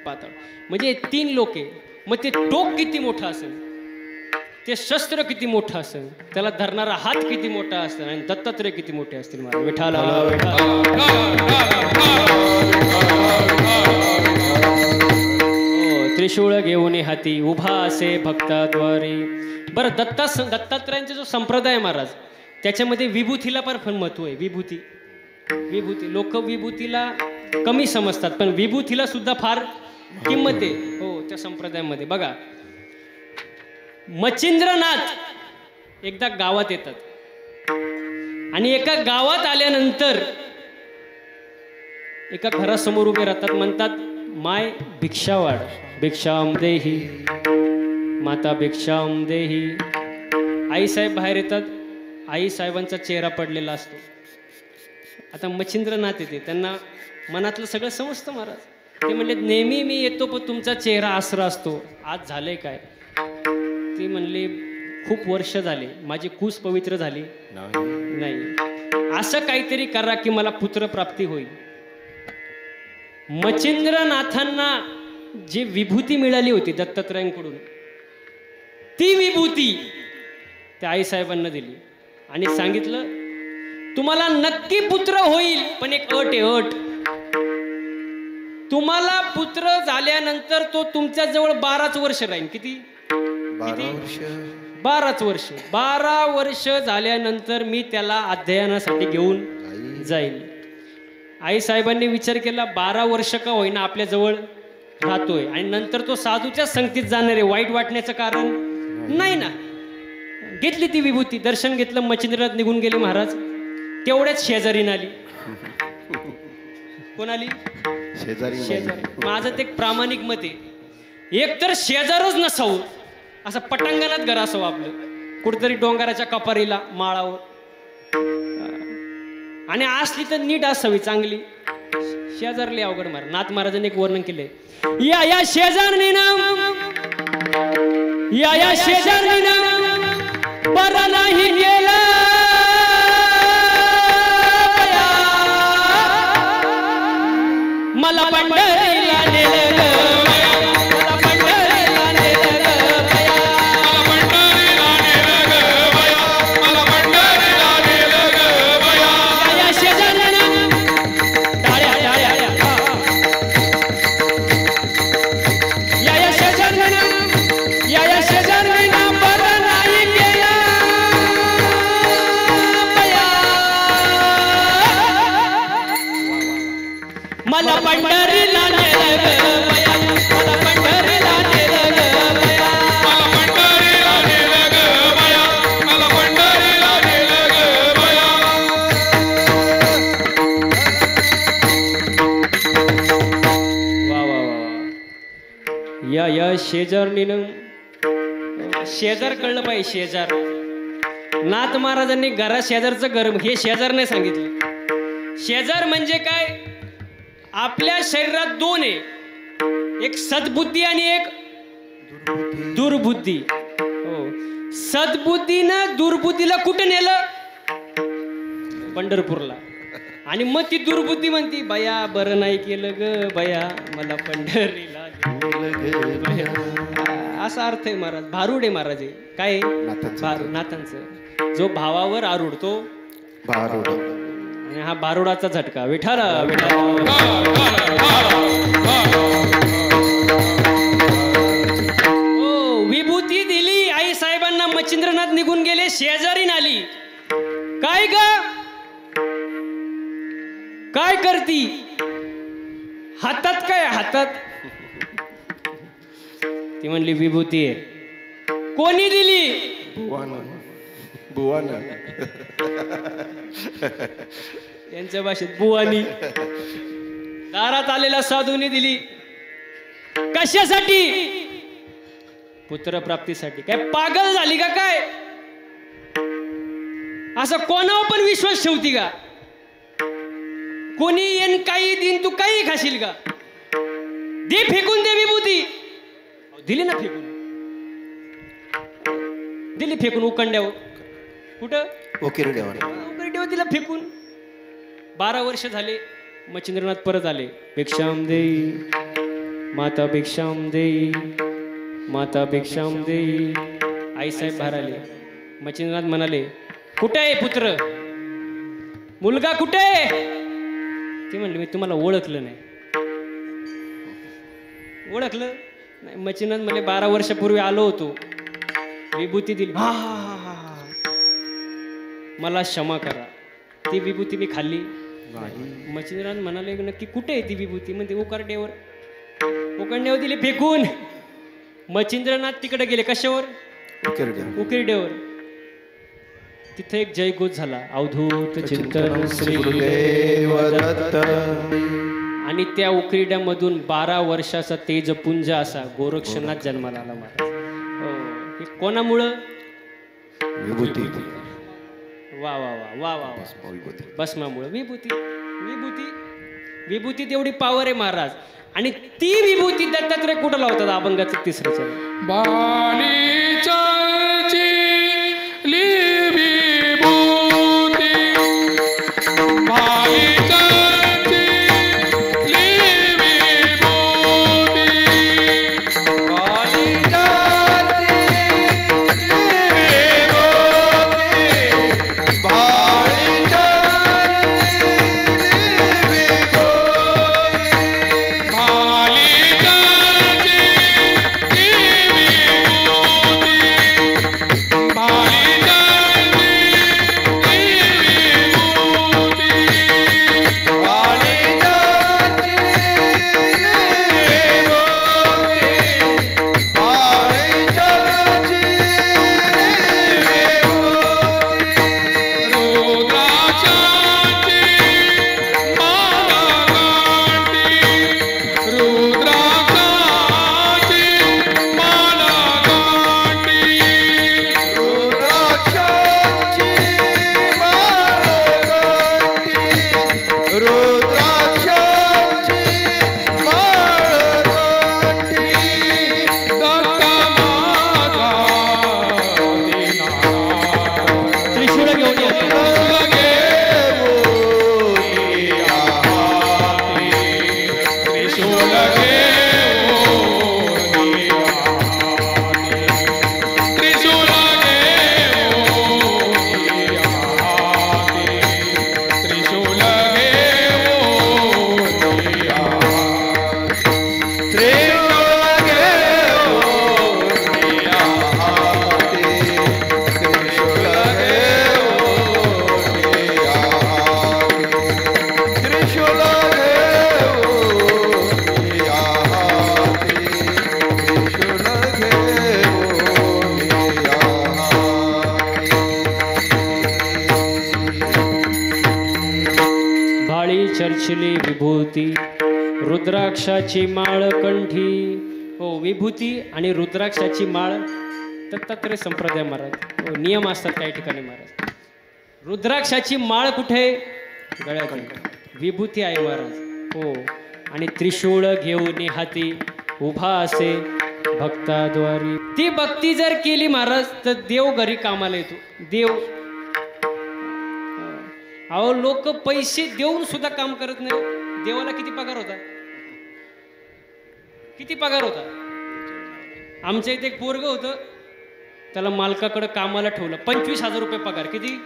पाताळ म्हणजे 3 लोके. मग ते टोक किती मोठं असेल, ते शस्त्र किती मोठं असेल, त्याला धरणारा हात किती मोठा असेल आणि दत्तात्रय किती मोठे असतील महाराज. विठाला त्रिशूळ घेऊन हाती उभा असे भक्ताद्वारे. बरं दत्तात्रयांचा जो संप्रदाय आहे महाराज त्याच्यामध्ये विभूतीला पण महत्व आहे. विभूती लोक विभूतीला कमी समजतात पण विभूतीला सुद्धा फार किंमत आहे. हो त्या संप्रदायामध्ये बघा मच्छिंद्रनाथ एकदा गावात येतात आणि एका गावात आल्यानंतर एका घरासमोर उभे राहतात. म्हणतात माय भिक्षा वाढ, भिक्षाम देही माता भिक्षाम देही. आईसाहेब बाहेर येतात. आईसाहेबांचा चेहरा पडलेला असतो. आता मच्छिंद्रनाथ येते त्यांना मनातलं सगळं समजतं महाराज. ते म्हणले नेहमी मी येतो पण तुमचा चेहरा आसरा असतो, आज झालंय काय? ते म्हणले खूप वर्ष झाले, माझी कूस पवित्र झाली नाही, असं काहीतरी करा की मला पुत्रप्राप्ती होईल. मच्छिंद्रनाथांना जी विभूती मिळाली होती दत्तात्रयांकडून ती विभूती त्या आईसाहेबांना दिली आणि सांगितलं तुम्हाला नक्की पुत्र होईल पण एक अट आहे. अट तुम्हाला पुत्र झाल्यानंतर तो तुमच्या जवळ 12 वर्ष राहील. किती? 12 वर्ष. 12 वर्ष झाल्यानंतर मी त्याला अध्ययनासाठी घेऊन जाईल. आईसाहेबांनी विचार केला 12 वर्ष का होईना आपल्या जवळ राहतोय आणि नंतर तो साधूच्या संगतीत जाणार आहे, वाईट वाटण्याचं कारण नाही ना. घेतली ती विभूती, दर्शन घेतलं, मच्छिंद्रनाथ निघून गेले महाराज. तेवढ्याच शेजारीन आली. कोण आली? शेजारी. माझं ते प्रामाणिक मत आहे, एक तर शेजारच नसावं, असं पटांगणात घर असावं आपलं, कुठेतरी डोंगराच्या कपारीला माळावर, आणि असली तर नीट असावी चांगली. शेजारली अवघड मार. नाथ महाराजांनी एक वर्णन केलंय, या शेजारणीनं या शेजारणीनं बरं नाही गेला मला पंढरीला नेलं मला पंढरीला नेलं मला पंढरीला नेलं ग बया, मला पंढरीला नेलं ग बया, मला पंढरीला नेलं ग बया, मला पंढरीला नेलं ग बया. वा वा वा वा. या शेजारणीनं शेजार कळलं पाहिजे. शेजार नाथ महाराजांनी घरा शेजारचं घर हे शेजार नाही सांगितलं. शेजार म्हणजे काय? आपल्या शरीरात दोन आहे, एक सद्बुद्धी आणि एक दुर्बुद्धी. हो, सद्बुद्धीनं दुर्बुद्धीला कुठे नेलं? पंढरपूरला. आणि मग ती दुर्बुद्धी म्हणती बया बरं नाही केलं ग बया, मला पंढरीला असा अर्थ आहे महाराज. भारूड आहे महाराज आहे. काय नाथांचं. जो भावावर आरूढतो भारूड. आणि हा भारुडाचा झटका. विठाला विठाला. हो, विभूती दिली आई साहेबांना. मच्छिंद्रनाथ निघून गेले. शेजारी नाली. काय ग काय करती? हातात काय? हातात ती म्हणली विभूती आहे. कोणी दिली? बुवानं. यांच्या भाषेत बुवानी. दारात आलेल्या साधूने दिली. कशासाठी? पुत्रप्राप्तीसाठी. काय पागल झाली का काय? असं कोणावर पण विश्वास ठेवती का? कोणी येईन काही दिन तू काही खाशील का? दे फेकून दे विभूती. दिली ना फेकून. दिली फेकून उकंड्यावर. कुठं? उकिरड्यावर. उकंड्यावर दिला फेकून. 12 वर्ष झाले. मच्छिंद्रनाथ परत आले. भिक्षाम देई माता, भिक्षाम देई माता, भिक्षाम देई. आईसाहेब बाहेर आले. मच्छिंद्रनाथ म्हणाले कुठे आहे पुत्र? मुलगा कुठे आहे? ती म्हणली मी तुम्हाला ओळखलं नाही. ओळखलं नाही? मच्छिंद्रनाथ म्हणले 12 वर्षापूर्वी आलो होतो, विभूती दिली. मला क्षमा करा. ती विभूती मी खाल्ली. मच्छिंद्रनाथ म्हणाले नक्की कुठे आहे ती विभूती? म्हणते उकरड्यावर. उकरड्यावर दिली फेकून. मच्छिंद्रनाथ तिकडे गेले. कशावर? उकिरड्यावर. तिथे एक जयघोष झाला. अवधूत चिंतन श्री गुरुदेव दत्त. आणि त्या उकिरड्यामधून 12 वर्षाचा तेजपुंज असा गोरक्षनाथ जन्माला आला महाराज. हो, हे कोणामुळं? विभूती. वा वा वा वा वा. भस्मामुळं. विभूती. विभूती. विभूती तेवढी पावर आहे महाराज. आणि ती विभूती दत्तात्रय कुठं लावतात? अभंगाचं 3रं चरण. बाणीची विभूती, बाणीची विभूती. चर्चिली विभूती रुद्राक्षाची माळ कंठी. हो, विभूती आणि रुद्राक्षाची माळ दत्तात्रय संप्रदाय महाराज. हो, नियम असतात काही ठिकाणी महाराज. रुद्राक्षाची माळ कुठे? गळ्यात. विभूती आहे महाराज. हो, आणि त्रिशूळ घेऊन हाती उभा असे भक्ताद्वारी. ती भक्ती जर केली महाराज तर देव घरी कामाला येतो. देव, अहो लोक पैसे देऊन सुद्धा काम करत नाही. देवाला किती पगार होता? किती पगार होता? आमच्या इथे एक पोरग होतं, त्याला मालकाकडे कामाला ठेवलं. 25,000 रुपये पगार. किती?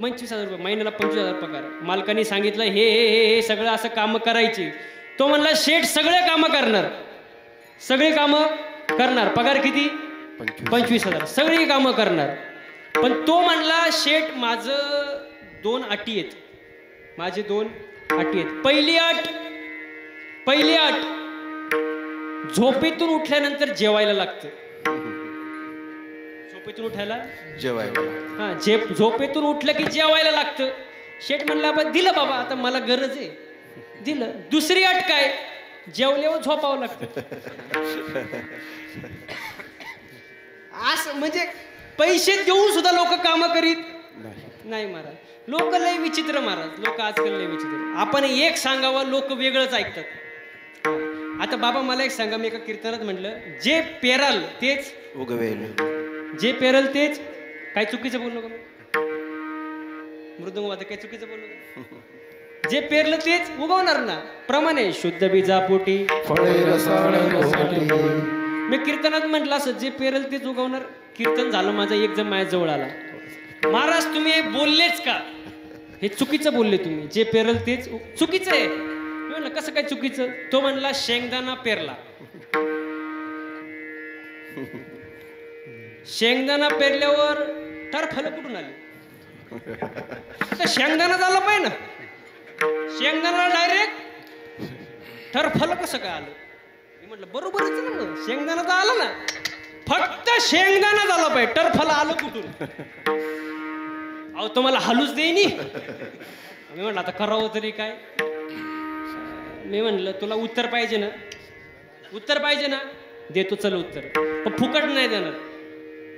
25,000 रुपये महिन्याला. 25,000 पगार. मालकाने सांगितलं हे हे हे सगळं असं कामं करायची. तो म्हणला शेठ सगळे कामं करणार, सगळी कामं करणार. पगार किती? 25,000. सगळी कामं करणार. पण तो म्हणला शेठ माझं 2 अटी आहेत. माझे 2 अटी आहेत. पहिली अट झोपेतून उठल्यानंतर जेवायला लागतं. झोपेतून उठायला जेवायला. हा, झोपेतून उठलं की जेवायला लागतं. शेठ म्हणला बा दिलं बाबा, आता मला गरज आहे, दिलं. दुसरी अट काय? जेवल्यावर झोपावं लागतं. असं म्हणजे पैसे देऊन सुद्धा लोक कामं करीत नाही महाराज. लोक लय विचित्र महाराज. लोक आजकाल लय विचित्र. आपण एक सांगावं लोक वेगळंच ऐकतात. आता बाबा मला एक सांगा, मी एका कीर्तनात म्हटलं जे पेराल तेच उगवेल. जे पेरल तेच. काय चुकीचं बोललो का? मृदुंग वादक काय चुकीचं बोललो? जे पेरलं तेच उगवणार ना. प्रमाणे शुद्ध बीजापोटी फळे रसाळ लोटी. मी कीर्तनात म्हटलं असं, जे पेरल तेच उगवणार. कीर्तन झालं माझं, एक जण माझ्या जवळ आला. महाराज तुम्ही हे बोललेच का? हे चुकीचं बोलले तुम्ही. जे पेरल तेच चुकीचं आहे. मी म्हणलं कसं काय चुकीचं? तो म्हणला शेंगदाणा पेरला. शेंगदाणा पेरल्यावर टरफलं कुठून आली? तर शेंगदाणा झाला पाहिजे ना. शेंगदाणा डायरेक्ट टरफलं कसं काय आलं? मी म्हटलं बरोबरच ना, मग शेंगदाणा तर आला ना. फक्त शेंगदाणा झाला पाहिजे, टरफलं आलं कुठून? अहो तुम्हाला हलूच देईनी. मी म्हटलं आता करावं तरी काय? मी म्हणलं तुला उत्तर पाहिजे ना? उत्तर पाहिजे ना? देतो चल उत्तर, पण फुकट नाही देणार.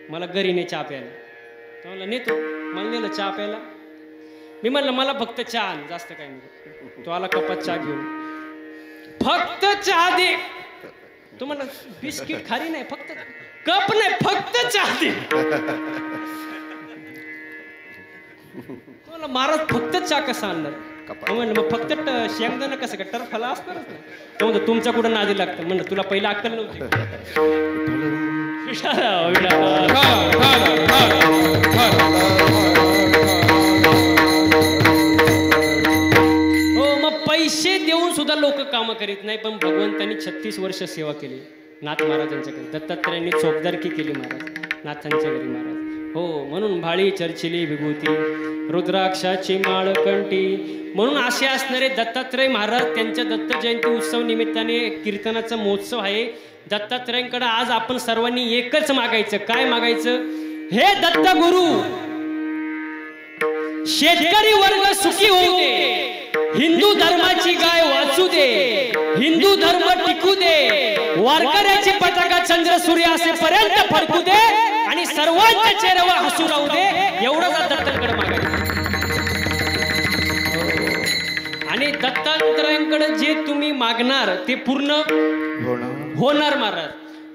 मला घरी ने चहा प्यायला. तर म्हणलं नेतो. मला नेलं चहा प्यायला. मी म्हणलं मला फक्त चहा आण, जास्त काय नाही. तो आला कपात चहा घेऊन. फक्त चहा दे. तो म्हणला बिस्किट खारी नाही, फक्त कप नाही, फक्त चहा दे. तो म्हणला महाराज फक्त चहा कसा आणणार? म्हणलं मग फक्त शेंगदाणा कसं काय? टरफला असणारच ना. तो म्हणतो तुमच्या कुठं नादी लागतं. म्हणलं तुला पहिला अक्कल नव्हती. हो, मग पैसे देऊन सुद्धा लोक कामं करीत नाही. पण भगवंतांनी 36 वर्ष सेवा केली नाथ महाराजांच्याकडे. दत्तात्रयांनी चोपदारकी केली महाराज नाथांच्या घरी महाराज. हो, म्हणून भाळी चर्चिली विभूती रुद्राक्षाची माळ कंठी. म्हणून असे असणारे दत्तात्रय महाराज, त्यांच्या दत्त जयंती उत्सव निमित्ताने कीर्तनाचा महोत्सव आहे. दत्तात्रयांकडे आज आपण सर्वांनी एकच मागायचं. काय मागायचं? हे दत्त गुरु, शेतकरी वर्ग सुखी होऊ दे, हिंदू धर्माची गाय वाचू दे, हिंदू धर्म टिकू दे, वारकऱ्याची पताका चंद्र सूर्य असेपर्यंत फडकू दे आणि सर्वांच्या चेहऱ्यावर हसू राहू दे. एवढंच दत्तांकडे मागायचं. आणि दत्तात्रयांकडे जे तुम्ही मागणार ते पूर्ण होणार महाराज.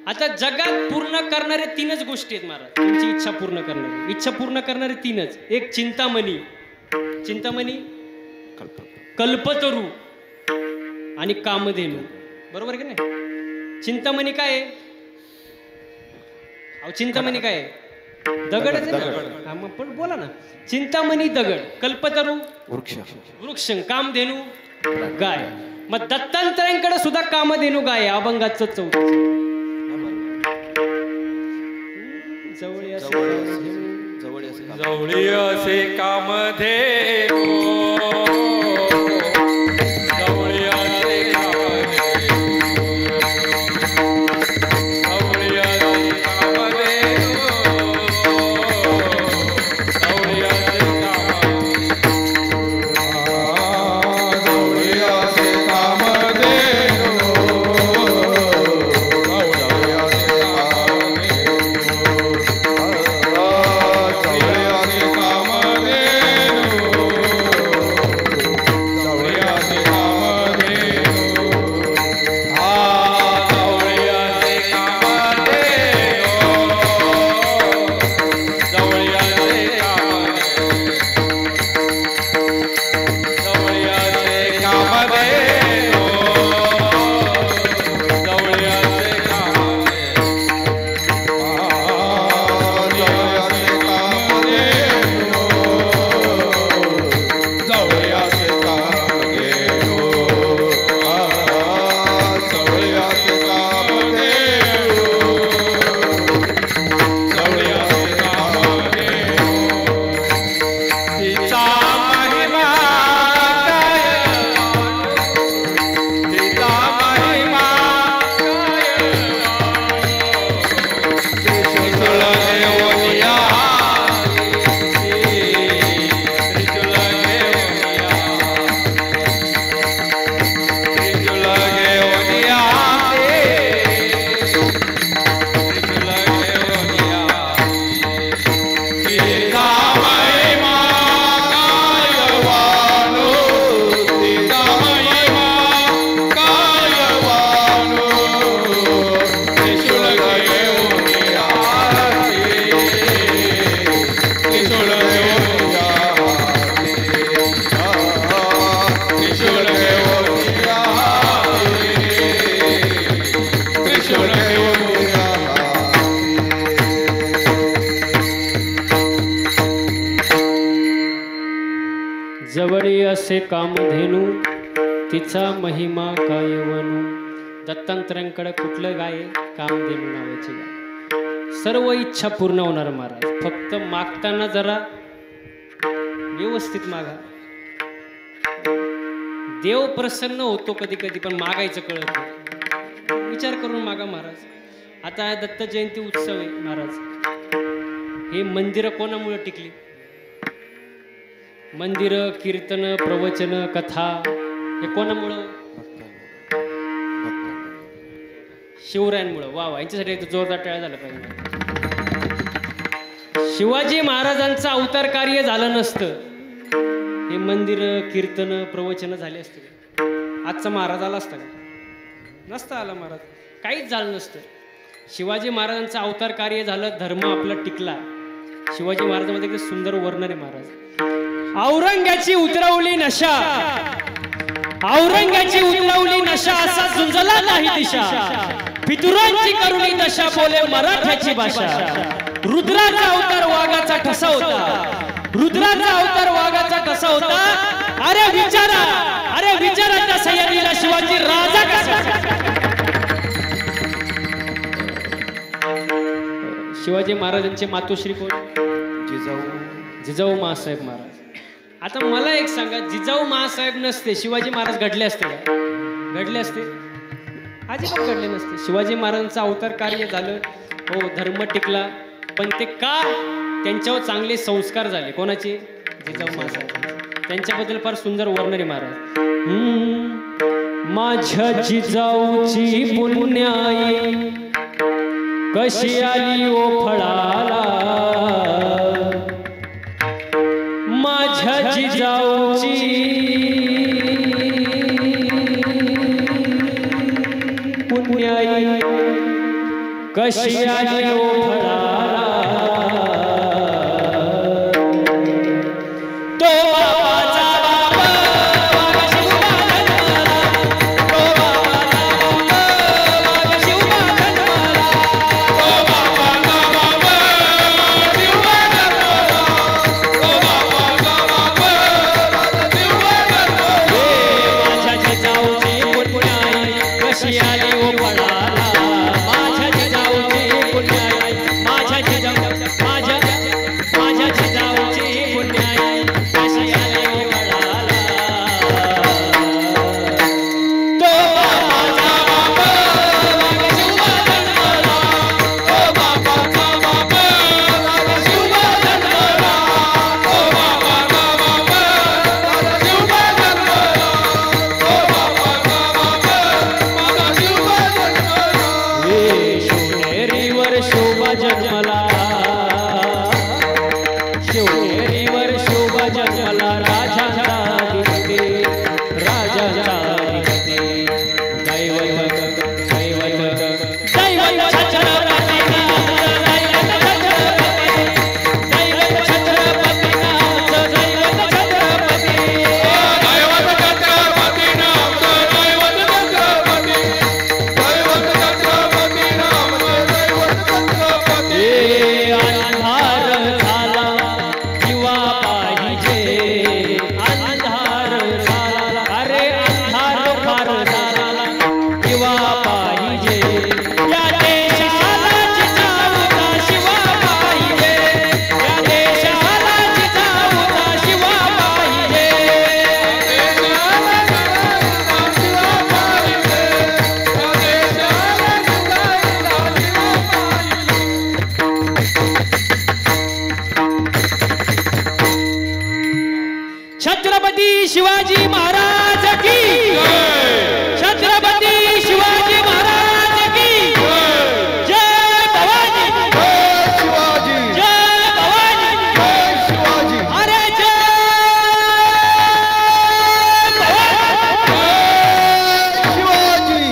आता जगात पूर्ण करणारे 3च गोष्टी आहेत महाराज. तुमची इच्छा पूर्ण करणारी, इच्छा पूर्ण करणारे 3च. एक चिंतामणी, चिंतामणी, कल्पतरू आणि कामधेनू. बरोबर की नाही? चिंतामणी काय आहे? अहो चिंतामणी काय आहे? दगडच आहे ना. मग पण बोला ना. चिंतामणी दगड, कल्पतरू वृक्ष, वृक्ष, कामधेनू गाय. मग दत्तात्रयांकडे सुद्धा कामधेनू गाय आहे. अभंगाचं 4. जवळी असे कामधेनू, जवळी असे कामधेनू, जवळी असे कामधेनू तिचा महिमा काय वनू. दत्तांतरांकडे कुठलं गाय आहे? कामधेनू नावाची गाय. सर्व इच्छा पूर्ण होणार महाराज. फक्त मागताना जरा व्यवस्थित मागा. देव प्रसन्न होतो कधी कधी, पण मागायचं कळत नाही. विचार करून मागा महाराज. आता दत्त जयंती उत्सव आहे महाराज. हे मंदिरं कोणामुळे टिकली? मंदिरं, कीर्तन, प्रवचन, कथा हे कोणामुळं? शिवरायांमुळं. वा वा, यांच्यासाठी जोरदार टाळ्या झाला पाहिजे. शिवाजी महाराजांचं अवतार कार्य झालं नसतं, हे मंदिर, कीर्तन, प्रवचन झाले असते. आजचा महाराज आला असता का? नसता आला महाराज. काहीच झालं नसतं. शिवाजी महाराजांचं अवतार कार्य झालं, धर्म आपला टिकला. शिवाजी महाराजांमध्ये एक सुंदर वर्णन आहे महाराज. औरंगाची उतरवली नशा, औरंगाची उतरवली नशा, असा झुंजला नाही दिशा. पितुरांची करुणी दशा, बोले मराठ्याची भाषा. रुद्राचा अवतार वाघाचा ठसा होता, रुद्राचा अवतार वाघाचा ठसा होता. अरे विचारा, अरे विचारा त्या सह्याद्रीला शिवाजी राजा कसा. शिवाजी महाराजांचे मातोश्री कोण? जिजाऊ मासाहेब महाराज. आता मला एक सांगा, जिजाऊ मासाहेब नसते, शिवाजी महाराज घडले असते का? घडले असते? अजिबात घडले नसते. शिवाजी महाराजांचं अवतार कार्य झालं, हो, धर्म टिकला, पण ते का? त्यांच्यावर चांगले संस्कार झाले. कोणाचे? जिजाऊ मासाहेब. त्यांच्याबद्दल फार सुंदर वर्णन आहे महाराज. माझ्या जिजाऊची पुण्याई कशी आली ओ फळाला, माझ्या जिजाऊची पुण्याई कशी आली ओ फळाला. तो बाबाचा बाबा वाघ शिवबा जन्माला, तो बाबाचा बाबा वाघ शिवबा जन्माला, ओ बाबाचा बाबा शिवबा जन्माला, ओ बाबाचा बाबा शिवबा जन्माला. माझ्या जिजाऊची पुण्याई कशी आली ओ फळाला, माझ्या जिजाऊची पुण्याई, माझ्या जिजाऊ, माझ्या जिजाऊची पुण्याई कशी आली ओ फळाला. तो बाबाचा बाबा वाघ शिवबा जन्माला, ओ बाबाचा बाबा शिवबा जन्माला, ओ बाबाचा बाबा शिवबा जन्माला, ओ बाबाचा बाबा शिवबा जन्माला. शिवनेरीवर शोभा जन्मला, शिवनेरीवर शोभा जन्मला, राजाचा दिसते, राजाचा दिसते. दैवत दैवत दैवत छत्रपती नामचं, दैवत छत्रपती, दैवत छत्रपती नामचं, दैवत छत्रपती. दैवत छत्रपती नामचं, दैवत छत्रपती, दैवत छत्रपती नामचं, दैवत छत्रपती. अंधार झाला दिवा पाहिजे, अंधार झाला, अरे अंधार फार झाला, दिवा पाहिजे. या देशाला जिजाऊचा शिवा पाहिजे, या देशाला जिजाऊचा शिवा पाहिजे. छत्रपती शिवाजी महाराज की, छत्रपती शिवाजी महाराज की जय. भवानी शिवाजी, जय, भवानी शिवाजी, अरे जय भवानी. शिवाजी.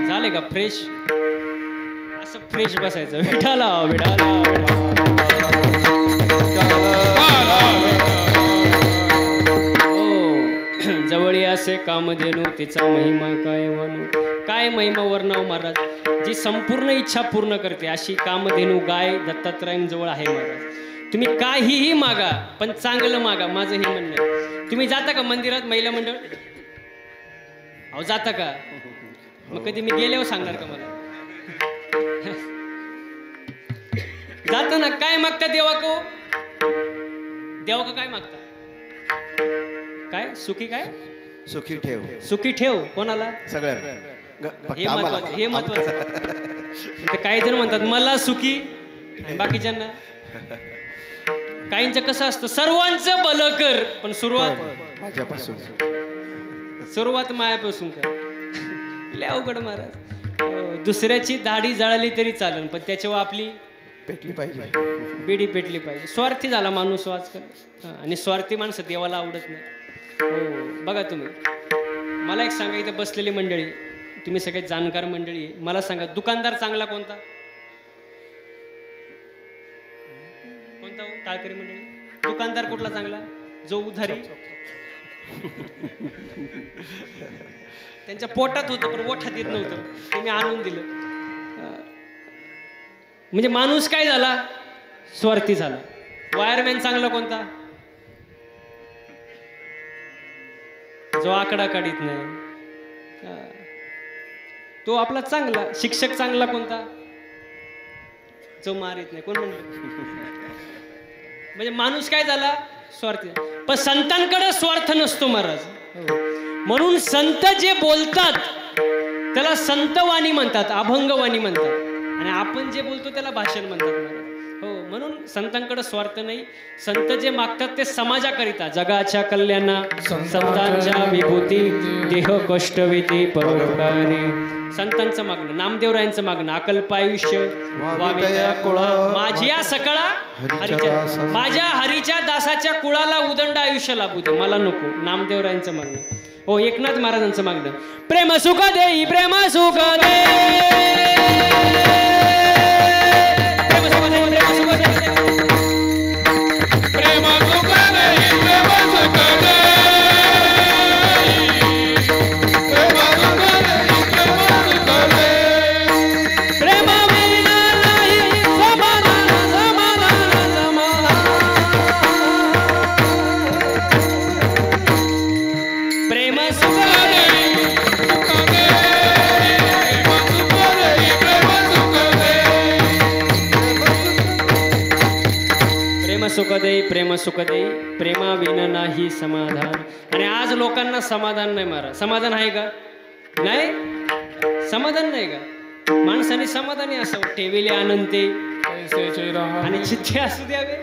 झाले का फ्रेश? असं फ्रेश बसायचं. विठाला विठाला जवळी असे कामधेनू तिचा महिमा काय वनू. काय महिमा वर्णव महाराज. जी संपूर्ण इच्छा पूर्ण करते अशी कामधेनू गाय दत्तात्रयांजवळ आहे महाराज. तुम्ही काहीही मागा, पण चांगलं मागा, माझं हे म्हणणं आहे. तुम्ही जाता का मंदिरात महिला मंडळ? अहो जाता का? मग कधी मी गेल्यावर सांगणार का मला? जाता ना. काय मागता देवा को? देवा का काय मागता? काय सुखी काय? सुखी ठेव. सुखी ठेव कोणाला? सगळ्या हे महत्वाचं. हे महत्वाचं. काही जण म्हणतात मला सुखी, बाकीच्यांना. काहींचं कसं असतं सर्वांचं भलं कर पण माझ्यापासून सुरुवात मायापासून कर. लय अवघड महाराज. दुसऱ्याची दाढी जळाली तरी चालेल पण त्याच्यावर आपली पेटली पाहिजे, बिडी पेटली पाहिजे. स्वार्थी झाला माणूस आजकाल. आणि स्वार्थी माणसं देवाला आवडत नाही. हो बघा तुम्ही. मला एक सांगा, इथं बसलेली मंडळी, तुम्ही सगळे जाणकार मंडळी आहे, मला सांगा दुकानदार चांगला कोणता? कोणता हो टाळकरी मंडळी? दुकानदार कुठला चांगला? जो उधारी त्यांच्या पोटात होतं पण ओठात येत नव्हतं, तुम्ही आणून दिलं. म्हणजे माणूस काय झाला? स्वार्थी झाला. वायरमॅन चांगला कोणता? जो आकडा काढीत नाही, तो आपला चांगला. शिक्षक चांगला कोणता? जो मारित नाही. कोण म्हणलं? म्हणजे माणूस काय झाला? स्वार्थी. पण संतांकडे स्वार्थ नसतो महाराज. म्हणून संत जे बोलतात त्याला संतवाणी म्हणतात, अभंगवाणी म्हणतात. आणि आपण जे बोलतो त्याला भाषण म्हणतात महाराज. हो म्हणून संतांकडे स्वार्थ नाही. संत जे मागतात ते समाजाकरिता, जगाच्या कल्याणा संतांच्या विभूती देह कष्टविती परोपकारी. संतांचं मागणं, नामदेवरायांचं मागणं, अकल्प आयुष्य माझ्या सकळा हरीच्या, माझ्या हरीच्या दासाच्या कुळाला उदंड आयुष्य लाभू दे. मला नको. नामदेवरायांचं मागणं. हो एकनाथ महाराजांचं मागणं, प्रेम सुख देई, प्रेम सुख दे, प्रेम सुख दे, प्रेम सुख दे, प्रेम सुख देई, प्रेम सुख दे, प्रेम सुख देई, प्रेम सुख दे, प्रेम विना नाही समाधान, समाधान, समाधान, प्रेम सुख सुख दे, प्रेम सुख दे, प्रेमा विना नाही समाधान. आणि आज लोकांना समाधान नाही महाराज. समाधान आहे का? नाही. समाधान नाही का? माणसाने समाधानी असावं. ठेविले आनंदे आणि चिठ्ठे असू द्यावे,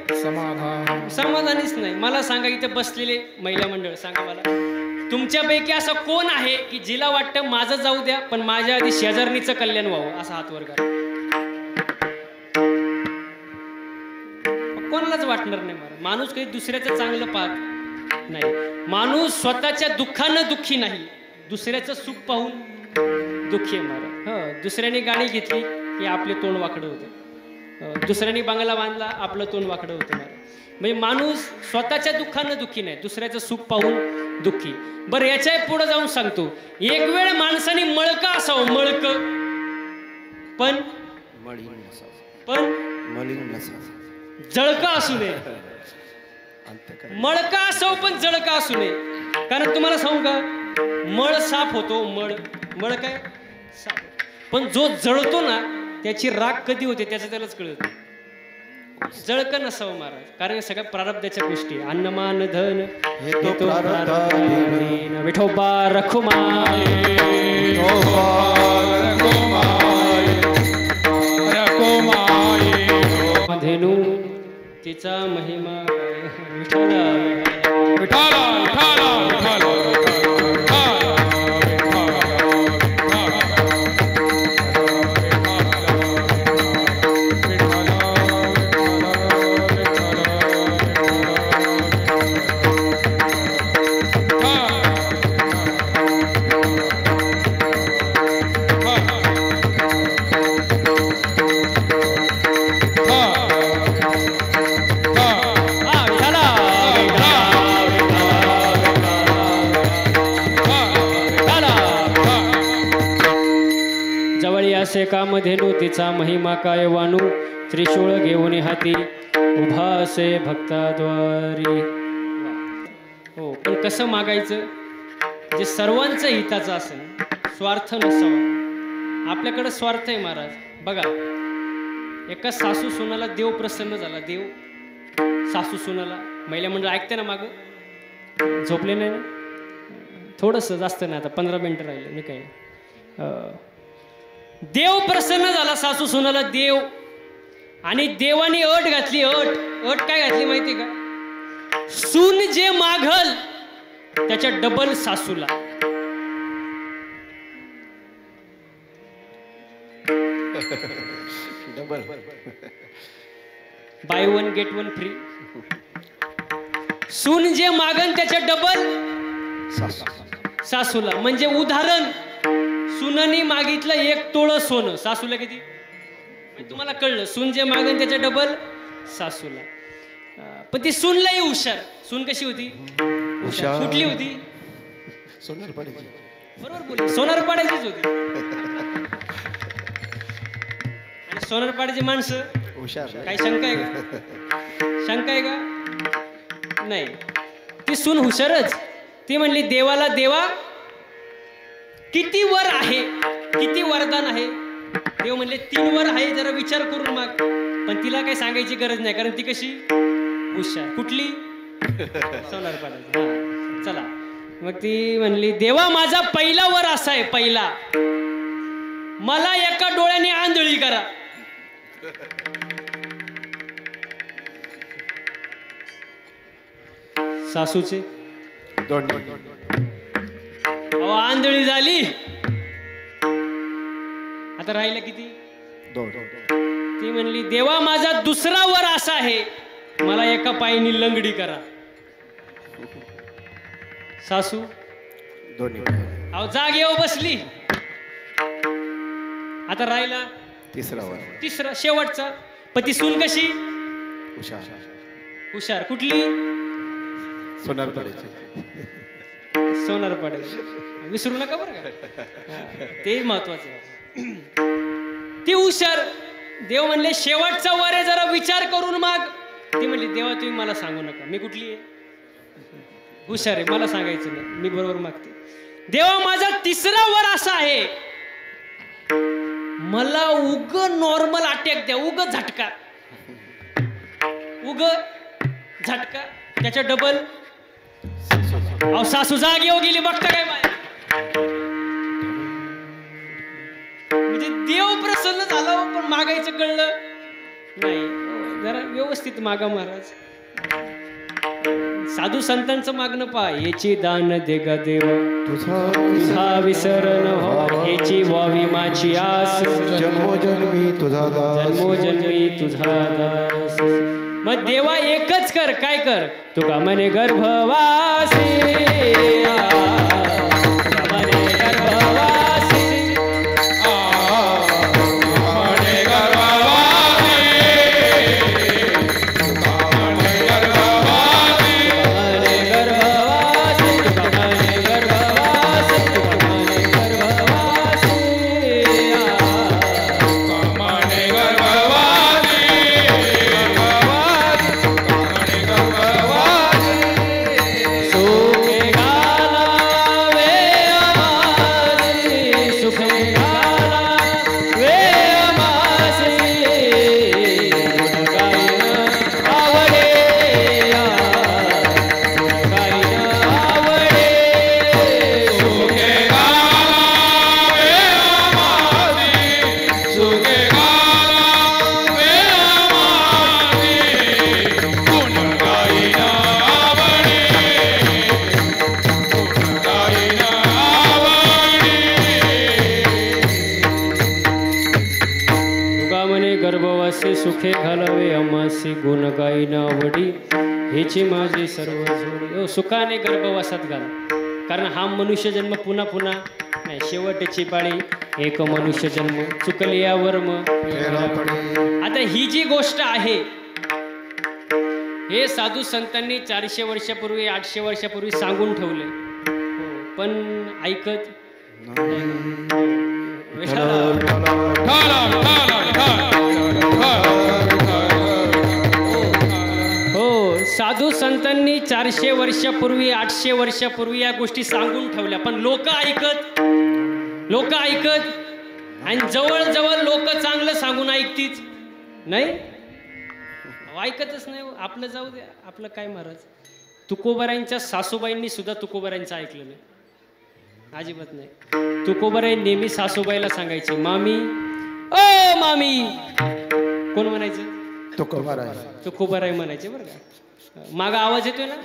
समाधानीच नाही. मला सांगा, इथे बसलेले महिला मंडळ सांगा मला, तुमच्यापैकी असं कोण आहे की जिला वाटतं माझं जाऊ द्या पण माझ्या आधी शेजारणीचं कल्याण व्हावं? असा हात वर करा. कोणालाच वाटणार नाही महाराज. माणूस काही दुसऱ्याचं चांगलं पाहत नाही. माणूस स्वतःच्या दुःखानं दुःखी नाही, दुसऱ्याचं सुख पाहून दुःखी आहे महाराज. दुसऱ्याने गाडी घेतली की आपले तोंड वाकडं होतं, दुसऱ्याने बंगला बांधला आपलं तोंड वाकडं होतं महाराज. म्हणजे माणूस स्वतःच्या दुःखानं दुःखी नाही, दुसऱ्याचं सुख पाहून दुःखी. बरं याच्या पुढे जाऊन सांगतो, एक वेळ माणसाने मळकं असावं, मळकं पण जळका असू नये. मळका असो पण जळका असू नये. कारण तुम्हाला सांगू का, मळ साफ होतो, मळ काय साफ, पण जो जळतो ना त्याची राख कधी होते त्याचं त्यालाच कळत. जळकं नसावं महाराज. कारण सगळ्या प्रारब्धाच्या गोष्टी, अन्नमान धन विठोबा रखुमाय, धेनू तिचा महिमा विठ्ठला विठाला विठाला विठाला कामधेनू तिचा महिमा काय वाणू, त्रिशूळ घेऊन हाती उभा असे भक्ताद्वारी. हो, पण कसं मागायचं जे सर्वांचं हिताचं असेल, स्वार्थ नसावा. आपल्याकडे स्वार्थ आहे महाराज. बघा, एका सासू सुनाला देव प्रसन्न झाला. देव सासू सुनाला, महिला मंडळ ऐकते ना मागं, झोपले नाही ना? थोडंसं जास्त नाही, आता 15 मिनिटं राहिले. मी काय देव प्रसन्न झाला सासू सुनाला. देव, आणि देवाने अट घातली. अट काय घातली माहिती का? सून जे मागल त्याच्या डबल सासूला. Double buy 1 get 1 free. सून जे मागन त्याच्या डबल सासूला. म्हणजे उदाहरण, सुनानी मागितलं 1 तोळं सोनं, सासूला किती? म्हणजे तुम्हाला कळलं, सून जे मागन त्याच्या डबल सासूला. पण ती सून लई हुशार. सून कशी होती? हुशार. कुठली होती? सोनारपाड्याची. बरोबर बोलली, सोनारपाड्याचीच होती. आणि सोनारपाड्याची माणसं हुशार. काही शंका आहे का? शंका आहे का? नाही, ती सून हुशारच. ती म्हणली देवाला, देवा किती वर आहे, किती वरदान आहे? देव म्हणले 3 वर आहे, जरा विचार करून माग. पण तिला काही सांगायची गरज नाही, कारण ती कशी हुशार. कुठली? सोनारपाड्याची. हा, चला. मग ती म्हणली देवा माझा पहिला वर असा आहे, पहिला मला एका डोळ्याने आंधळी करा. सासूचे आंधळी झाली. आता राहिलं किती? 2. ती म्हणली देवा माझा दुसरा वर असा आहे, मला एका पायाने लंगडी करा. सासू दोन्ही. अहो जाग येऊ बसली. आता राहिला 3रा वर. तिसरा, शेवटचा. पण ती सून कशी हुशार. हुशार. कुठली? सोनारपाड्याची. सोनारपाड्याची. विसरू नका बरं का, ते महत्वाचं आहे. ती हुशार. देव म्हणले शेवटचा वर आहे, जरा विचार करून माग. ती म्हणली देवा तुम्ही मला सांगू नका, मी कुठली आहे? हुशार आहे, मला सांगायचं नाही, मी बरोबर मागते. देवा माझा 3रा वर असा आहे, मला उग नॉर्मल अटॅक द्या, उग झटका, उग झटका, त्याच्या डबल. अहो सासू जाग येऊ गेली, बघता काय बाय. म्हणजे देव प्रसन्न झाला, पण मागायचं कळलं नाही. जरा व्यवस्थित मागा महाराज. साधू संतांचं मागणं पहा. याची दान दे ग देवा, तुझा विसर न हो, याची व्हावी माझी आस, जन्मोजन्मी तुझा दास, जन्मोजन्मी तुझा दास. मग देवा एकच कर, काय कर? तुका म्हणे गर्भवासी, तुका म्हणे गर्भवासी, म्हणे गर्भवासी, म्हणे गर्भवासी, म्हणे गर्भवासी, तुका म्हणे गर्भवासी, तुका म्हणे गर्भवासी, म्हणे गर्भवासी, सुखे घालावे आमासी, सुखे घालावे आमासी, गायन आवडे, गायन आवडे, सुखे घालावे आमासी, सुखे घालावे आमासी, गुण गायन आवडे, गुण गायन आवडे. तुका म्हणे गर्भवासी, सुखे घालावे आमासी, गुण गायन आवडी, हेची माझी सर्व जोडी. हो, सुखाने गर्भवासात घाल, कारण हा मनुष्य जन्म पुन्हा पुन्हा नाही, शेवटची पाळी एक मनुष्य जन्म, चुकली या वर्म. आता ही जी गोष्ट आहे, हे साधू संतांनी 400 वर्षापूर्वी 800 वर्षापूर्वी सांगून ठेवले. हो, पण ऐकत हो, साधू संतांनी 400 वर्षापूर्वी 800 वर्षापूर्वी या गोष्टी सांगून ठेवल्या, पण लोक ऐकत आणि जवळ लोक चांगलं सांगून ऐकतीच नाही, ऐकतच नाही. आपलं जाऊ द्या, आपलं काय महाराज. तुकोबारायांच्या सासूबाईंनी सुद्धा तुकोबारायांचं ऐकलं नाही, अजिबात नाही. तुकोबाराय नेहमी सासूबाईला सांगायचे, मामी ओ मामी. कोण म्हणायचं? तुकोबाराय म्हणायचे बरं का. मागा आवाज येतोय ना.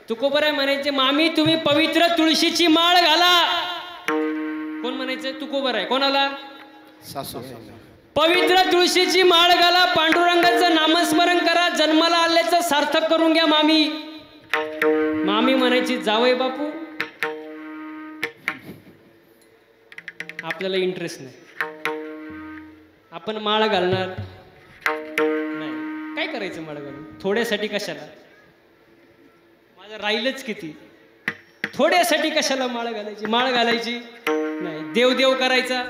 तुकोबाराय म्हणायचे, मामी तुम्ही पवित्र तुळशीची माळ घाला. कोण म्हणायचं? तुकोबाराय. कोणाला? सासू. पवित्र तुळशीची माळ घाला, पांडुरंगाचं नामस्मरण करा, जन्माला आल्याचं सार्थक करून घ्या मामी. मामी म्हणायची, जावई बापू आपल्याला इंटरेस्ट नाही, आपण माळ घालणार नाही. काय करायचं माळ घालून? थोड्यासाठी कशाला? माझं राहिलंच किती, थोड्यासाठी कशाला माळ घालायची? माळ घालायची नाही, देव करायचा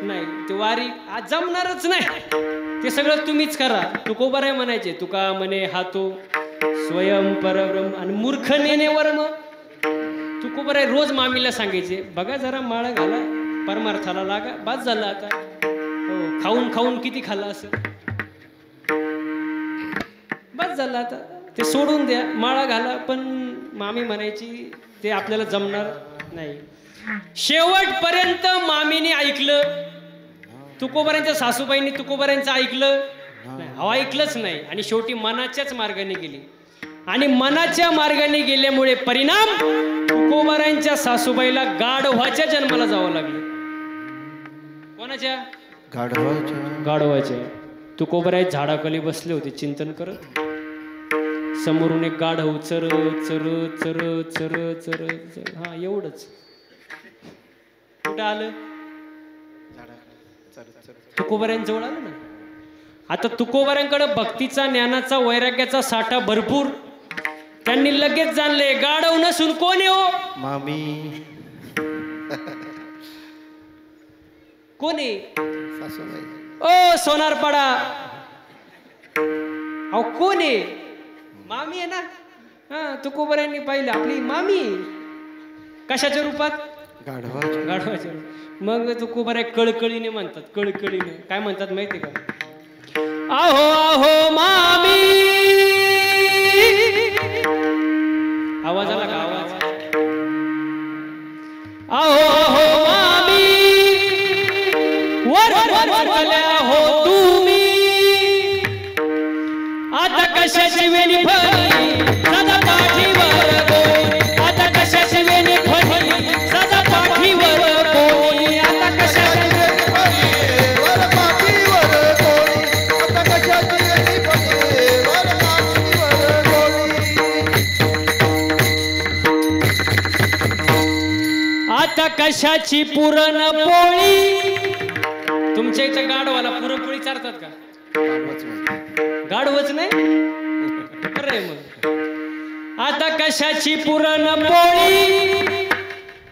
नाही, ते वारी आज जमणारच नाही, ते सगळं तुम्हीच करा. तुकोबाराय म्हणायचे, तुका म्हणे हातो स्वयं परब्रह्म आणि मूर्ख नेणे वर्म. तुकोबाराय रोज मामीला सांगायचे, बघा जरा माळ घाला, परमार्थाला लागा, बस झालं आता. हो, खाऊन किती खाल्लं असं, बस झालं आता, ते सोडून द्या, माळा घाला. पण मामी म्हणायची ते आपल्याला जमणार नाही. शेवटपर्यंत मामीने ऐकलं, तुकोबारायांच्या सासूबाईंनी तुकोबारायांचं ऐकलं नाही, ऐकलंच नाही. आणि शेवटी मनाच्याच मार्गाने गेली, आणि मनाच्या मार्गाने गेल्यामुळे परिणाम तुकोबारायांच्या सासूबाईला गाढवाच्या जन्माला जावं लागलं. कोणाच्या? गाढवाच्या. तुकोबाराय झाडाखाली बसले होते चिंतन करत, समोरून एक गाढव चर चर चर चर चर चर. हा एवढंच. कुठं आलं? तुकोबारायांजवळ आलं ना. आता तुकोबारायांकडे भक्तीचा, ज्ञानाचा, वैराग्याचा साठा भरपूर. त्यांनी लगेच जाणले, गाढव नसून कोण आहे हो? मामी. कोण आहे? ओ सोनारपाडा. अहो कोण आहे? मामी आहे ना. हा, तुकोबारायांनी पाहिलं आपली मामी कशाच्या रूपात? गाढवाच्या. मग तुकोबाराय कळकळीने म्हणतात, कळकळीने काय म्हणतात माहिती का? आहो आहो मामी. आवाज आला का? आवाज. आहो आहो मामी, वर हो तुम्ही, आता कशाची वेणी भरली सदा पाठीवर कोणी, आता कशाची वेणी भरली सदा पाठीवर कोणी, आता कशाची वेणी भरली वर पाठीवर कोणी, आता कशाची वेणी भरली वर पाठीवर कोणी, आता कशाची पुरणपोळी. तुमच्या इथं गाढवाला पुरणपोळी चारतात का? गाढवच नाही. अरे मग आता कशाची पुरणपोळी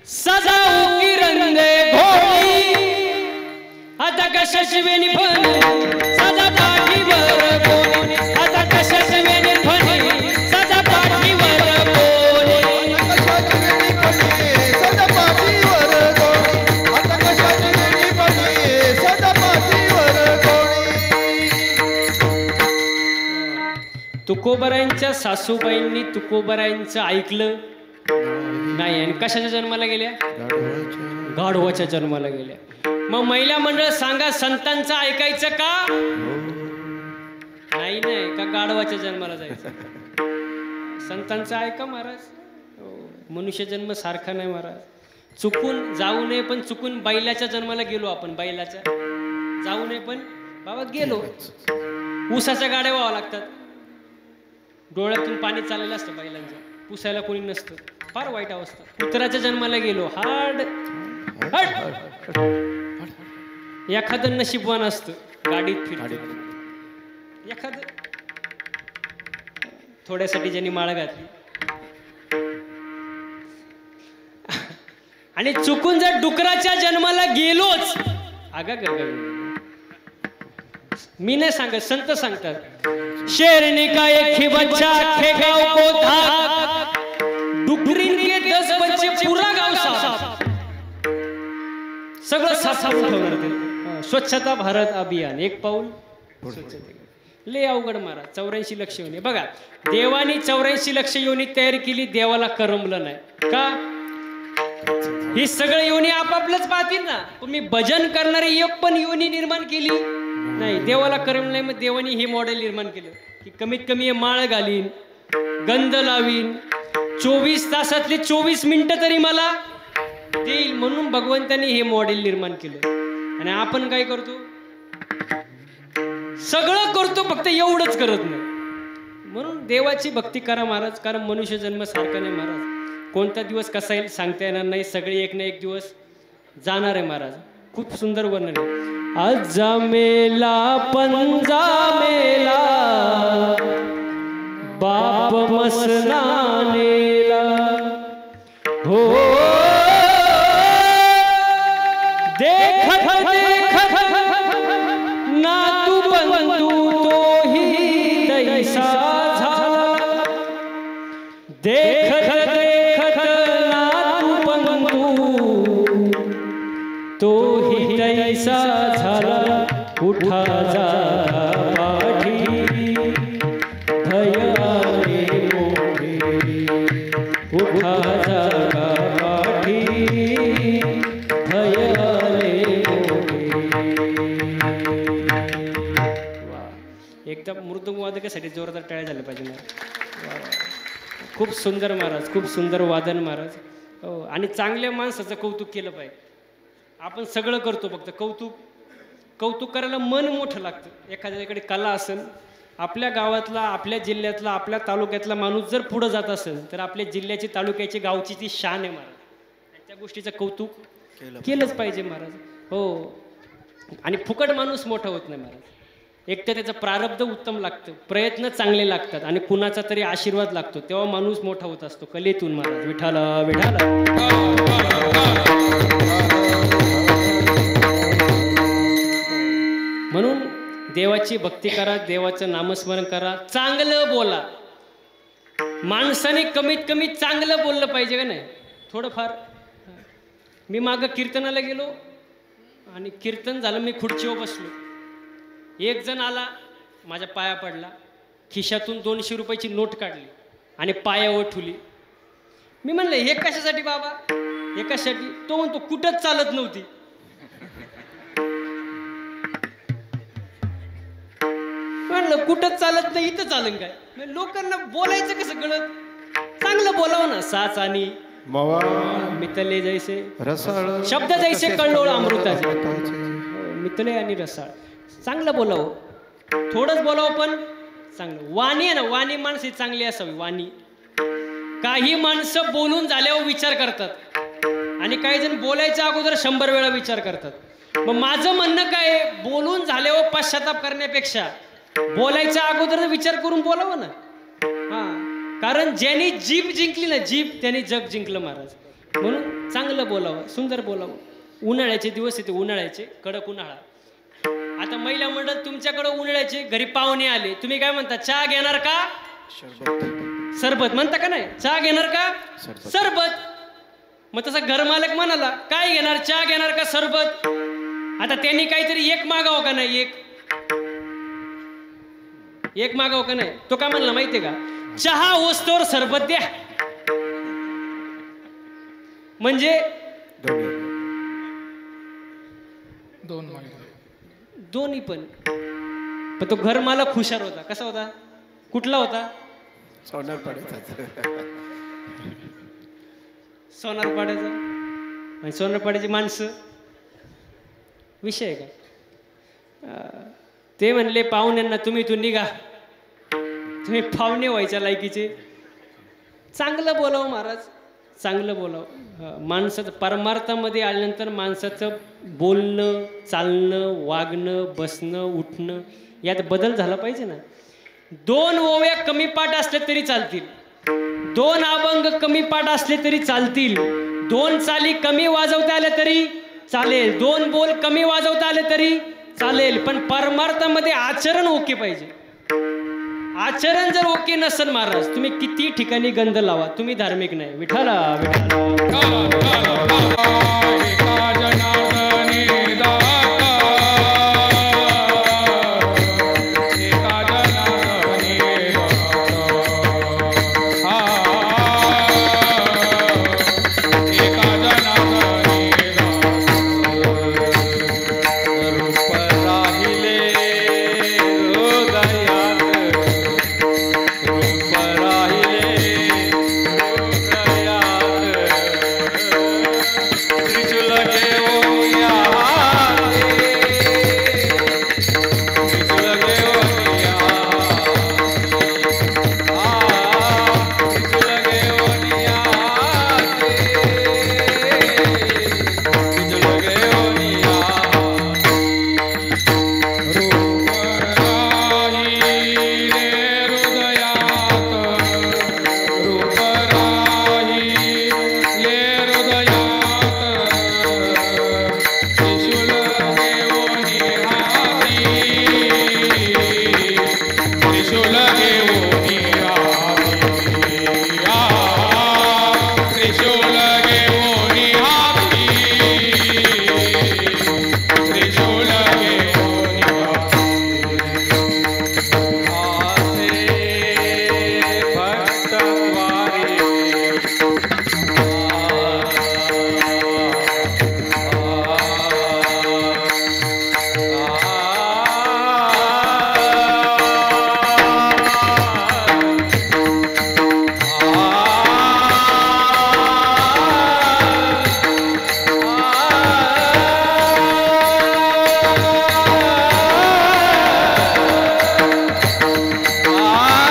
सजाऊ किरंगे घोळी, आता कशाची वेणी भरली सदा पाठीवर कोणी, आता कशाची वेणी भरली सदा पाठीवर कोणी, कशाची वेणी भरली सदा पाठीवर कोणी, आता कशाची वेणी भरली सदा पाठीवर कोणी. तुकोबारायांच्या सासूबाईंनी तुकोबारायांचं ऐकलं नाही, आणि कशाच्या जन्माला गेल्या? गाढवाच्या जन्माला गेल्या. मग महिला मंडळ सांगा, संतांचं ऐकायचं का? नाही का गाढवाच्या जन्माला जायचं? संतांचं ऐका महाराज. मनुष्य जन्म सारखा नाही महाराज. चुकून जाऊ नये, पण चुकून बैलाच्या जन्माला गेलो आपण, बैलाच्या जाऊ नये पण बाबा गेलो. ऊसाच्या गाड्या व्हावं लागतात, डोळ्यातून पाणी चाललेलं असतं बैलांच्या, पुसायला कोणी नसतं, फार वाईट अवस्था. कुत्राच्या जन्माला गेलो, हाड एखादं नशीबवान असतं गाडीत फिरत, एखादं थोड्यासाठी ज्यांनी माळ घातली. आणि चुकून जर डुकराच्या जन्माला गेलोच, मी नाही सांगत, संत सांगतात, शेरनी का एक ही बच्चा आखे गांव को था, डुकरीन के 10 बच्चे पूरा गाव साफ. सगळं साफ ठेवणार ते. स्वच्छता भारत अभियान, एक पाऊल लय अवघड महाराज. 84 लक्ष योनी बघा, देवानी 84 लक्ष योनी तयार केली, देवाला करमलं नाही का? ही सगळं योनी आपापलंच पाहतील ना. तुम्ही भजन करणारे एक पण योनी निर्माण केली नाही, देवाला करमलं नाही. मग देवानी हे मॉडेल निर्माण केलं की कमीत कमी हे माळ घालीन, गंध लावीन, 24 तासातले 24 मिनिटं तरी मला देईल, म्हणून भगवंतानी हे मॉडेल निर्माण केलं. आणि आपण काय करतो? सगळं करतो, फक्त एवढंच करत नाही. म्हणून देवाची भक्ती करा महाराज, कारण मनुष्य जन्म सारखा नाही महाराज. कोणता दिवस कसा येईल सांगता येणार नाही, सगळे एक ना एक दिवस जाणार आहे महाराज. खूप सुंदर वर्णन आहे. आज मेला पंजा मेला, बाप मसनानेला हो, देखत देखत नातू बंधू तोही दैसा झाला, देखत देखत नातू बंधू तोही दैसा झाला. उठा जा पाठी धयाने मोठे, उठा जा पाठी धयाने मोठे. एकदम मृदुंग वादकासाठी जोरदार टाळ्या झाल्या पाहिजे महाराज. खूप सुंदर महाराज, खूप सुंदर वादन महाराज. हो, आणि चांगल्या माणसाचं कौतुक केलं पाहिजे. आपण सगळं करतो, फक्त कौतुक करायला मन मोठं लागतं. एखाद्याकडे कला असेल, आपल्या गावातला, आपल्या जिल्ह्यातला, आपल्या तालुक्यातला माणूस जर पुढं जात असेल तर आपल्या जिल्ह्याची, तालुक्याची, गावची ती शान आहे महाराज. त्या गोष्टीचं कौतुक केलंच पाहिजे महाराज. हो, आणि फुकट माणूस मोठा होत नाही महाराज. एक तर त्याचं प्रारब्ध उत्तम लागतं, प्रयत्न चांगले लागतात, आणि कुणाचा तरी आशीर्वाद लागतो, तेव्हा माणूस मोठा होत असतो कलेतून महाराज. विठाला विठाला. म्हणून देवाची भक्ती करा, देवाचं नामस्मरण करा, चांगलं बोला. माणसाने कमीत कमी चांगलं बोललं पाहिजे का नाही? थोडंफार. मी मागं कीर्तनाला गेलो आणि कीर्तन झालं, मी खुर्चीवर बसलो. एक जण आला, माझ्या पाया पडला, खिशातून 200 रुपयाची नोट काढली आणि पायावर ठुली. मी म्हणलं हे कशासाठी बाबा, हे कशासाठी? तो म्हणतो कुठंच चालत नव्हती. म्हणलं कुठंच चालत नाही, इथं चालन काय? लोकांना बोलायचं कसं कळत? चांगलं बोलावं ना. साच आणि मितले जैसे रसाळ, शब्द जैसे कळलोळ अमृताचे, मितले आणि रसाळ. चांगलं बोलावं, थोडंच बोलावं पण चांगलं. वाणी आहे ना, वाणी माणसे चांगली असावी. वाणी. काही माणसं बोलून झाल्यावर विचार करतात आणि काही जण बोलायच्या अगोदर 100 वेळा विचार करतात. मग माझं म्हणणं काय, बोलून झाल्यावर पश्चाताप करण्यापेक्षा बोलायच्या अगोदर विचार करून बोलावं ना. हा, कारण ज्यांनी जीभ जिंकली ना, जीभ, त्यांनी जग जिंकलं महाराज. म्हणून चांगलं बोलावं, सुंदर बोलावं. उन्हाळ्याचे दिवस येते, उन्हाळ्याचे, कडक उन्हाळा. आता महिला मंडळ तुमच्याकडे उन्हाळ्याचे घरी पाहुणे आले, तुम्ही काय म्हणता? चहा घेणार का? सरबत म्हणता का नाही? चहा घेणार का? सरबत. मग तसा घरमालक म्हणाला काय घेणार, चहा घेणार का सरबत? आता त्यांनी काहीतरी एक मागावं का नाही? एक मागावं का नाही? तो काय म्हणला माहितीये का? चहा वस्तूवर सरबत द्या. म्हणजे दोन्ही पण तो घर मालक हुशार होता. कसा होता? कुठला होता? सोनारपाड्याचा. आणि सोनारपाड्याची माणसं विषय आहे का? ते म्हणले पाहुण्यांना तुम्ही इथून निघा, तुम्ही पाहुणे व्हायच्या लायकीचे. चांगलं बोलावं महाराज, चांगलं बोलावं. माणसाचं परमार्थामध्ये आल्यानंतर माणसाचं बोलणं, चालणं, वागणं, बसणं, उठणं यात बदल झाला पाहिजे ना. 2 ओव्या कमी पाठ असले तरी चालतील, 2 अभंग कमी पाठ असले तरी चालतील, 2 चाली कमी वाजवता आल्या तरी चालेल, 2 बोल कमी वाजवता आले तरी चालेल, पण परमार्थामध्ये आचरण ओके पाहिजे. आचरण जर ओके नसेल महाराज तुम्ही किती ठिकाणी गंध लावा तुम्ही धार्मिक नाही विठाला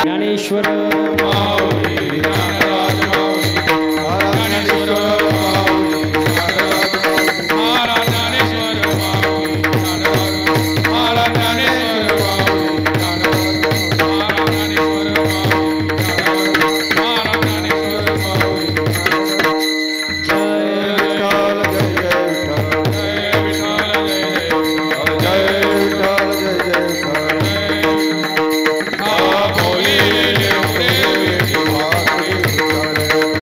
ज्ञानेश्वर